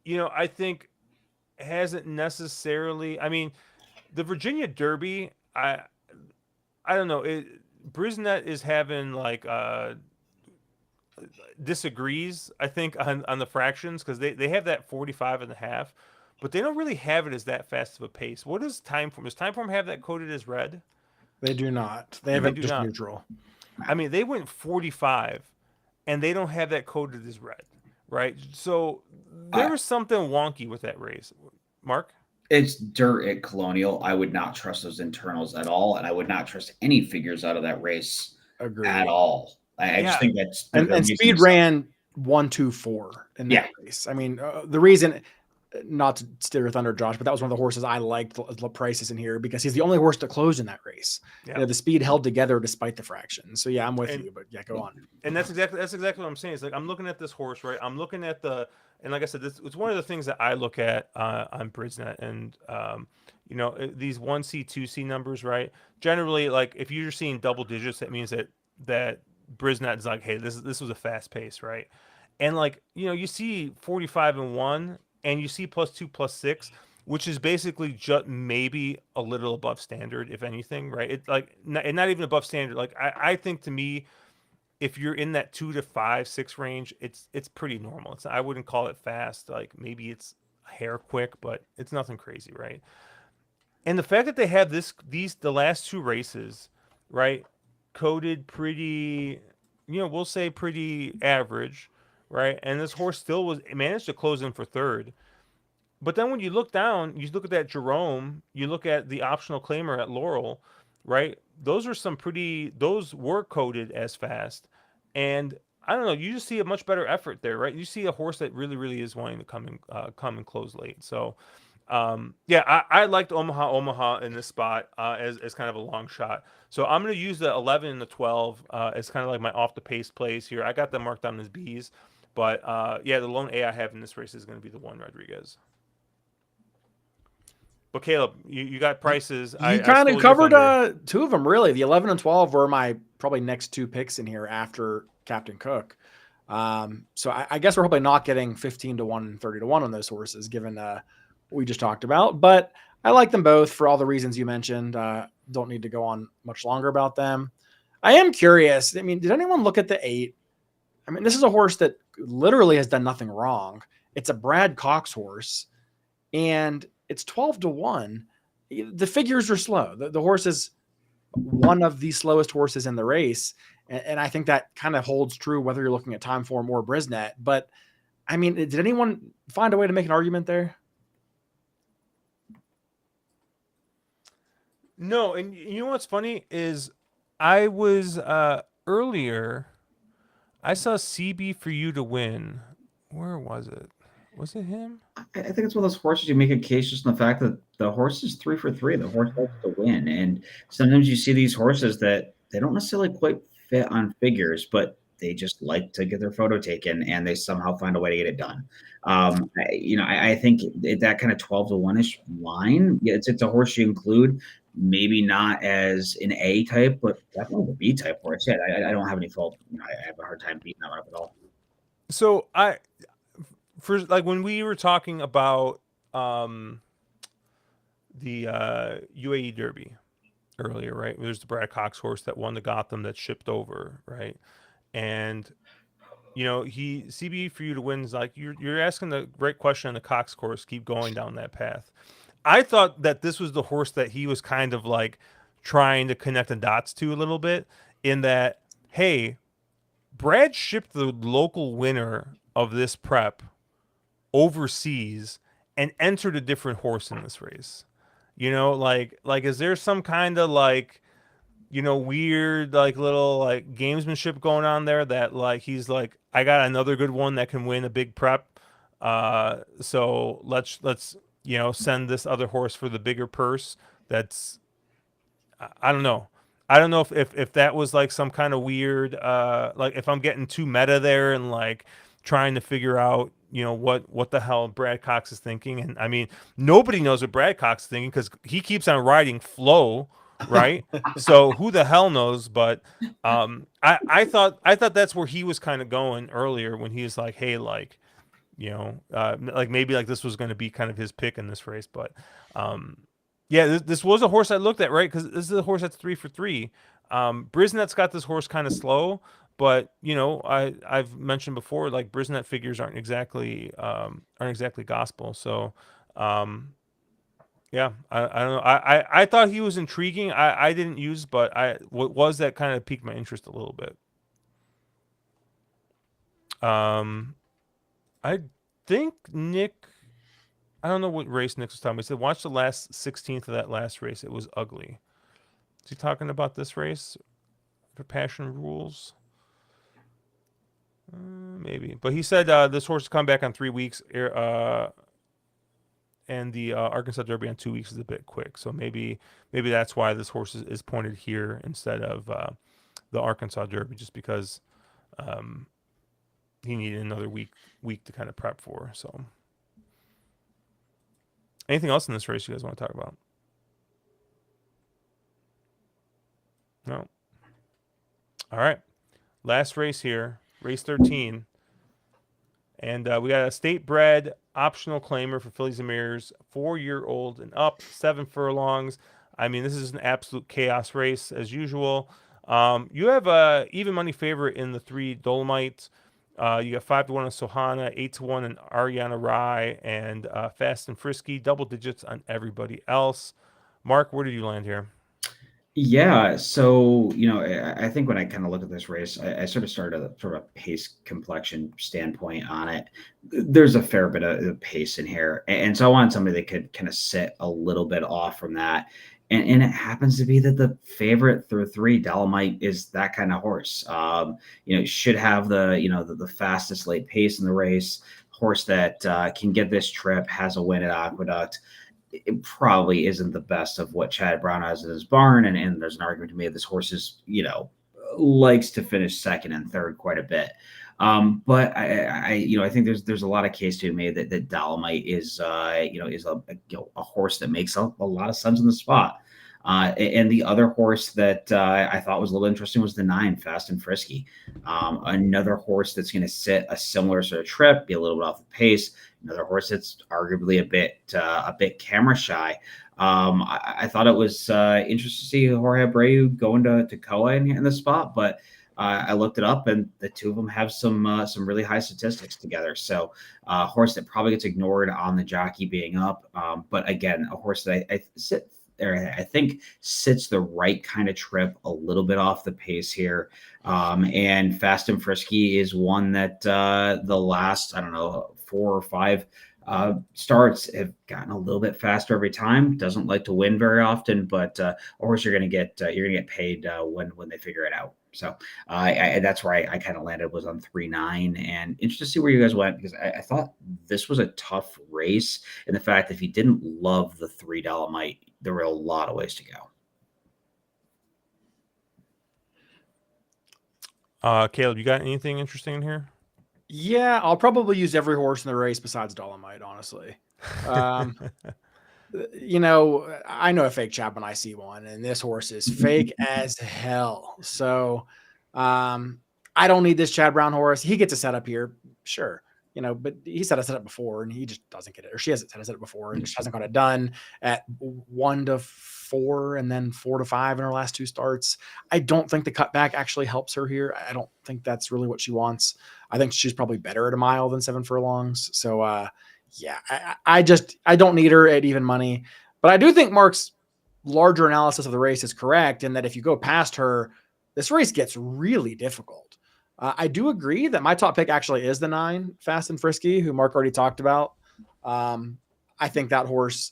I think hasn't necessarily, I mean, the Virginia Derby, I don't know. Brisnet is having like disagrees, I think, on the fractions, because they have that 45.5, but they don't really have it as that fast of a pace. What is Timeform? Does Timeform have that coded as red? They do not. They have it just neutral. I mean, they went 45, and they don't have that coded as red, right? So there was something wonky with that race. Mark? It's dirt at Colonial. I would not trust those internals at all, and I would not trust any figures out of that race at Agreed. all. I just Yeah. think that's And they're using Speed this. ran 1-2-4 in that race. I mean, the reason, not to steer your thunder, Josh, but that was one of the horses I liked. Prices in here because he's the only horse to close in that race. Yeah. The Speed held together despite the fraction. So yeah, I'm with And- you. But yeah, go on. And that's exactly what I'm saying. It's like I'm looking at this horse, right? I'm looking at and like I said, it's one of the things that I look at on Brisnet, and these 1C, 2C numbers, right? Generally, like if you're seeing double digits, that means that Brisnet is like, hey, this was a fast pace, right? And like you see 45 and 1, and you see +2, +6, which is basically just maybe a little above standard, if anything, right? It's like not even above standard. Like I think, to me, if you're in that 2 to 5, 6 range, it's pretty normal. I wouldn't call it fast. Like maybe it's a hair quick, but it's nothing crazy, right? And the fact that they have the last two races, right, coded pretty, we'll say pretty average, right? And this horse still managed to close in for third. But then when you look down, you look at that Jerome, you look at the optional claimer at Laurel, right? Those were coded as fast. And I don't know, you just see a much better effort there, right? You see a horse that really, really is wanting to come and close late. So, yeah, I liked Omaha in this spot as kind of a long shot. So I'm going to use the 11 and the 12 as kind of like my off the pace plays here. I got them marked down as B's. But yeah, the lone A I have in this race is going to be the one Rodriguez. But Caleb, you got prices. You kind of covered two of them, really. The 11 and 12 were my probably next two picks in here after Captain Cook. So I guess we're probably not getting 15 to 1 and 30 to 1 on those horses, given what we just talked about. But I like them both for all the reasons you mentioned. Don't need to go on much longer about them. I am curious. I mean, did anyone look at the 8? I mean, this is a horse that literally has done nothing wrong. It's a Brad Cox horse, and it's 12 to 1. The figures are slow. The horse is one of the slowest horses in the race. And I think that kind of holds true whether you're looking at time form or Brisnet. But I mean, did anyone find a way to make an argument there? No. And you know what's funny is I was earlier, I saw CB for you to win. Where was it? Was it him? I think it's one of those horses you make a case just in the fact that the horse is 3 for 3. The horse likes to win, and sometimes you see these horses that they don't necessarily quite fit on figures, but they just like to get their photo taken, and they somehow find a way to get it done. I think that kind of 12 to 1 ish line. Yeah, it's a horse you include, maybe not as an A type, but definitely a B type horse. Yeah, I don't have any fault. I have a hard time beating that one up at all. So for like when we were talking about the UAE Derby earlier, right? There's the Brad Cox horse that won the Gotham that shipped over, right? And CB for you to win is like you're asking the right question on the Cox course. Keep going down that path. I thought that this was the horse that he was kind of like trying to connect the dots to a little bit, in that, hey, Brad shipped the local winner of this prep overseas and entered a different horse in this race. Like is there some kind of like weird like little like gamesmanship going on there, that like he's like, I got another good one that can win a big prep, so let's send this other horse for the bigger purse. That's I don't know. I don't know if that was like some kind of weird like if I'm getting too meta there and like trying to figure out what the hell Brad Cox is thinking. And I mean, nobody knows what Brad Cox is thinking because he keeps on riding flow, right? So who the hell knows? But I thought that's where he was kind of going earlier when he was like, hey, like like maybe like this was going to be kind of his pick in this race. But yeah, this was a horse I looked at, right? Because this is a horse that's 3 for 3. Brisnet's got this horse kind of slow, but I've mentioned before, like Brisnet figures aren't exactly gospel. So yeah, I don't know. I thought he was intriguing. I didn't use, but what was that kind of piqued my interest a little bit. I think Nick, I don't know what race Nick was talking about. He said, watch the last 16th of that last race. It was ugly. Is he talking about this race for Passion Rules? Maybe. But he said this horse will come back on 3 weeks. And the Arkansas Derby on 2 weeks is a bit quick. So maybe that's why this horse is pointed here instead of the Arkansas Derby, just because he needed another week to kind of prep for. So anything else in this race you guys want to talk about? No. All right. Last race here, race 13. And we got a state bred optional claimer for fillies and mares, 4-year-old and up, 7 furlongs. I mean, this is an absolute chaos race as usual. You have a even money favorite in the 3 Dolomite. You got 5-1 on Sohana, 8-1 on Ariana Rye, and Fast and Frisky, double digits on everybody else. Mark, where did you land here? Yeah, so I think when I kind of look at this race, I sort of started a sort of a pace complexion standpoint on it. There's a fair bit of pace in here, and so I wanted somebody that could kind of sit a little bit off from that. And it happens to be that the favorite through 3 Dolomite is that kind of horse. Should have the fastest late pace in the race. Horse that can get this trip, has a win at Aqueduct. It probably isn't the best of what Chad Brown has in his barn. And there's an argument to me that this horse is, likes to finish second and third quite a bit. But I think there's a lot of case to be made that Dolomite is a horse that makes a lot of sense in the spot. And the other horse that I thought was a little interesting was the 9, Fast and Frisky. Another horse that's going to sit a similar sort of trip, be a little bit off the pace. Another horse that's arguably a bit camera shy. I thought it was interesting to see Jorge Abreu going to Koa in the spot, but I looked it up, and the two of them have some really high statistics together. So a horse that probably gets ignored on the jockey being up, but again, a horse that I think sits the right kind of trip, a little bit off the pace here. And Fast and Frisky is one that the last, 4 or 5 starts have gotten a little bit faster every time. Doesn't like to win very often, but of course you're going to get paid when they figure it out. So that's where I kind of landed, was on 3-9, and interested to see where you guys went, because I thought this was a tough race. And the fact that if you didn't love the 3 Dolomite, there were a lot of ways to go. Caleb, you got anything interesting in here? Yeah, I'll probably use every horse in the race besides Dolomite, honestly. I know a fake chap when I see one, and this horse is fake as hell. So I don't need this Chad Brown horse. He gets a setup here, sure. But he's had a setup before, and he just doesn't get it. Or she hasn't had a setup before, and just hasn't got it done at 1-4 and then 4-5 in her last 2 starts. I don't think the cutback actually helps her here. I don't think that's really what she wants. I think she's probably better at a mile than 7 furlongs. So I don't need her at even money. But I do think Mark's larger analysis of the race is correct, in that if you go past her, this race gets really difficult. I do agree that my top pick actually is the 9, Fast and Frisky, who Mark already talked about. I think that horse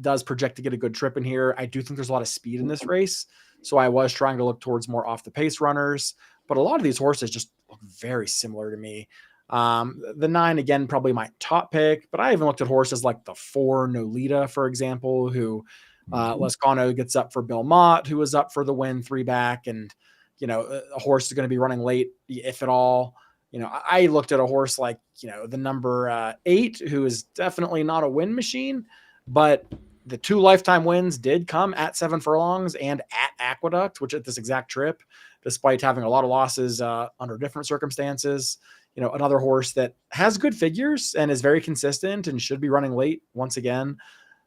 does project to get a good trip in here. I do think there's a lot of speed in this race, so I was trying to look towards more off the pace runners, but a lot of these horses just look very similar to me. The 9, again, probably my top pick, but I even looked at horses like the 4 Nolita, for example, who Lescano gets up for Bill Mott, who was up for the win 3 back, and a horse is going to be running late, if at all. I looked at a horse like, the number 8, who is definitely not a win machine, but the 2 lifetime wins did come at 7 furlongs and at Aqueduct, which at this exact trip, despite having a lot of losses under different circumstances. Another horse that has good figures and is very consistent and should be running late once again.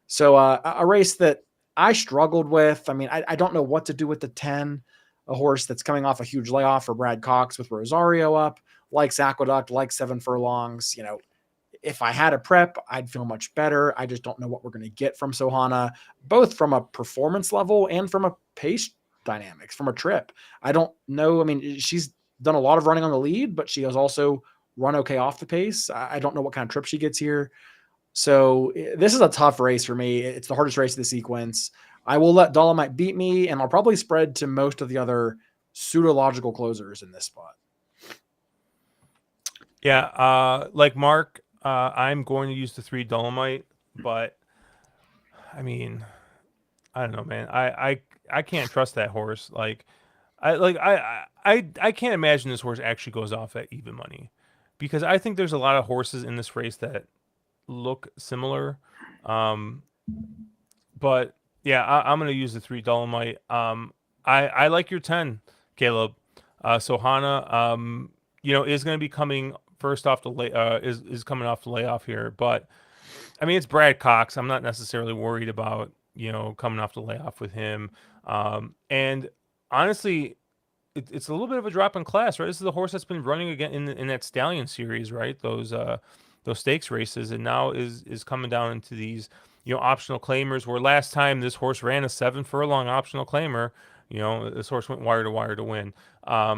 So a race that I struggled with. I mean, I don't know what to do with the 10. A horse that's coming off a huge layoff for Brad Cox with Rosario up, likes Aqueduct, likes 7 furlongs. If I had a prep, I'd feel much better. I just don't know what we're going to get from Sohana, both from a performance level and from a pace dynamics, from a trip. I don't know. I mean, she's done a lot of running on the lead, but she has also run okay off the pace. I don't know what kind of trip she gets here. So this is a tough race for me. It's the hardest race of the sequence. I will let Dolomite beat me, and I'll probably spread to most of the other pseudological closers in this spot. Yeah, like Mark, I'm going to use the 3 Dolomite, but I mean, I don't know, man. I can't trust that horse. I can't imagine this horse actually goes off at even money, because I think there's a lot of horses in this race that look similar. Um, but yeah, I'm gonna use the 3 Dolomite. I like your 10, Caleb. Sohana, is gonna be coming first off the is coming off the layoff here, but I mean, it's Brad Cox. I'm not necessarily worried about, coming off the layoff with him. And honestly, it's a little bit of a drop in class, right? This is the horse that's been running again in that Stallion series, right? Those stakes races, and now is coming down into these, optional claimers. Where last time this horse ran a 7 furlong optional claimer, this horse went wire to win.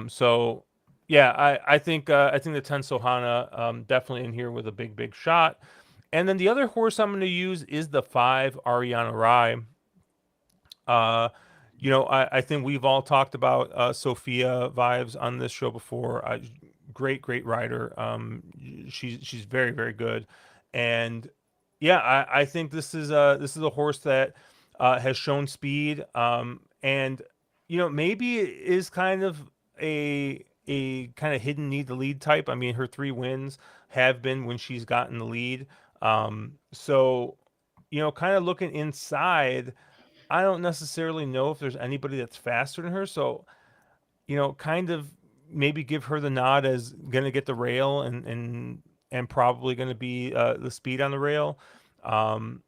So yeah, I think the 10 Sohana, definitely in here with a big shot. And then the other horse I'm going to use is the 5 Ariana Rai. I think we've all talked about Sophia Vives on this show before. Great rider. She's very good, and yeah, I think this is a horse that has shown speed, and maybe it is kind of a kind of hidden need to lead type. I mean, her 3 wins have been when she's gotten the lead. So kind of looking inside, I don't necessarily know if there's anybody that's faster than her. So, kind of maybe give her the nod as going to get the rail and probably going to be the speed on the rail. Um,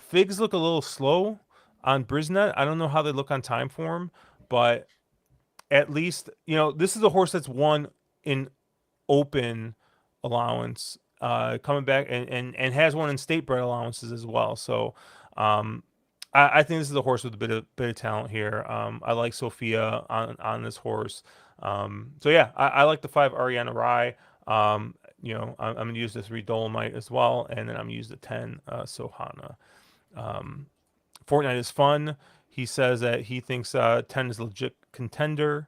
Figs look a little slow on Brisnet. I don't know how they look on time form, but at least, this is a horse that's won in open allowance, coming back and has one in state bred allowances as well. So, um, I think this is a horse with a bit of talent here. I like Sophia on this horse. So yeah, I like the 5 Ariana Rai. I'm gonna use the 3 Dolomite as well, and then I'm gonna use the 10 Sohana. Fortnite is fun. He says that he thinks 10 is a legit contender.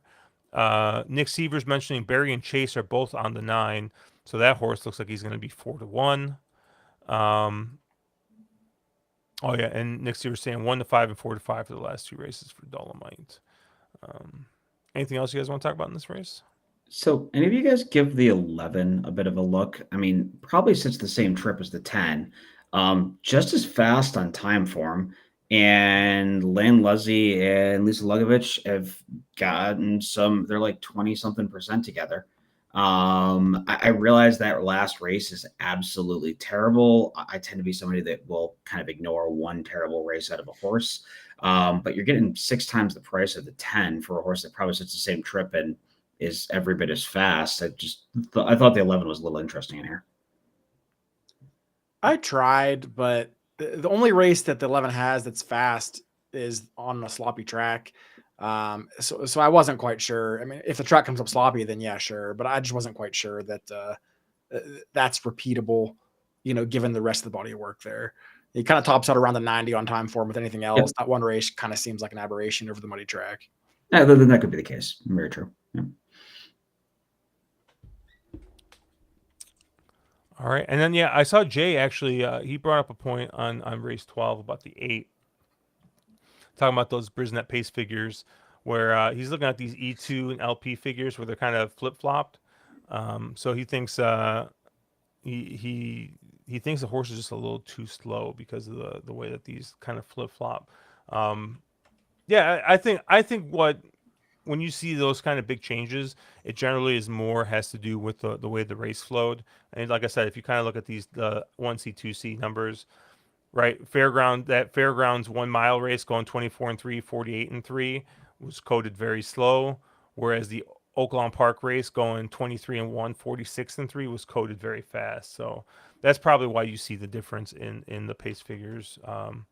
Nick Seavers mentioning Barry and Chase are both on the 9, so that horse looks like he's going to be 4-1. Oh yeah, and Nick Seavers saying 1-5 and 4-5 for the last 2 races for Dolomite. Anything else you guys want to talk about in this race? So, any of you guys give the 11 a bit of a look? I mean, probably sits the same trip as the 10. Just as fast on time form. And Lane Luzzy and Lisa Lugovich have gotten they're like 20 something percent together. I realize that last race is absolutely terrible. I tend to be somebody that will kind of ignore one terrible race out of a horse. But you're getting 6 times the price of the 10 for a horse that probably sits the same trip and is every bit as fast. I thought the 11 was a little interesting in here. I tried, but the only race that the 11 has that's fast is on a sloppy track. So I wasn't quite sure. I mean, if the track comes up sloppy, then yeah, sure. But I just wasn't quite sure that that's repeatable, given the rest of the body of work there. He kind of tops out around the 90 on time form with anything else. Yep. That one race kind of seems like an aberration over the muddy track. Yeah, then that could be the case. Very true. Yeah. All right, and then yeah, I saw Jay actually. He brought up a point on race 12 about the 8, talking about those Brisnet pace figures, where he's looking at these E2 and LP figures where they're kind of flip flopped. So he thinks he thinks the horse is just a little too slow because of the way that these kind of flip flop. Yeah, I think when you see those kind of big changes, it generally has to do with the way the race flowed. And like I said, if you kind of look at the 1C, 2C numbers, right? Fairgrounds 1 mile race going 24 and 3, 48 and 3 was coded very slow, whereas the Oaklawn Park race going 23 and 1, 46 and 3 was coded very fast. So that's probably why you see the difference in the pace figures on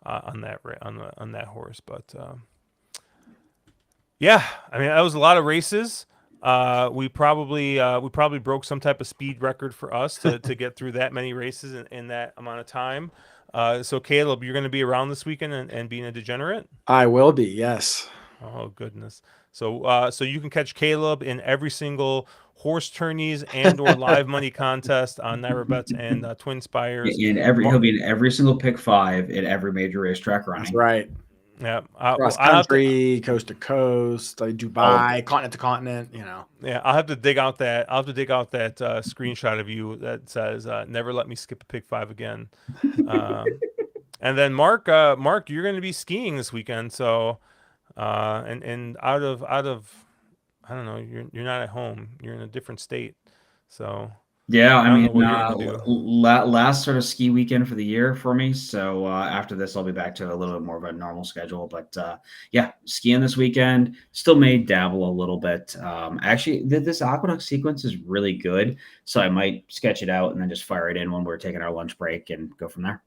that horse. But yeah, I mean, that was a lot of races. We probably broke some type of speed record for us to get through that many races in that amount of time. So Caleb, you're going to be around this weekend and being a degenerate. I will be, yes. Oh goodness. So you can catch Caleb in every single horse tourneys and or live money contest on Naira Bets and Twin Spires. He'll be in every single pick five in every major racetrack That's running. right. Yeah. Cross I'll have to, country, coast to coast, like Dubai, continent to continent, you know. yeah, I'll have to dig out that screenshot of you that says never let me skip a pick five again. And then Mark, you're going to be skiing this weekend, so and out of I don't know, you're not at home. You're in a different state. So Yeah, I I don't know mean, what you're going to do. last sort of ski weekend for the year for me. So after this, I'll be back to a little bit more of a normal schedule. But yeah, skiing this weekend. Still may dabble a little bit. Actually, this aqueduct sequence is really good, so I might sketch it out and then just fire it in when we're taking our lunch break and go from there.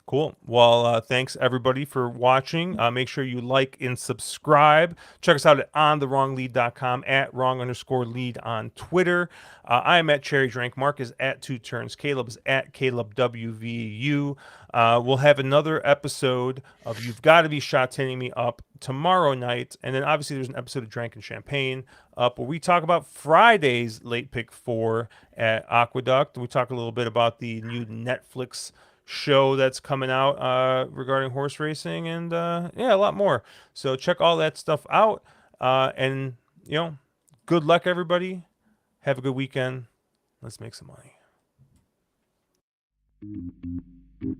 Cool. Well, thanks everybody for watching. Make sure you like and subscribe. Check us out at ontherwronglead.com, at wrong_lead on Twitter. I am at Cherry Drink. Mark is at Two Turns. Caleb is at Caleb WVU. We'll have another episode of You've Got to Be Shot-Tinning Me up tomorrow night. And then obviously there's an episode of Drank and Champagne up where we talk about Friday's late pick 4 at Aqueduct. We talk a little bit about the new Netflix show that's coming out regarding horse racing and yeah, a lot more. So check all that stuff out. And good luck everybody. Have a good weekend. Let's make some money.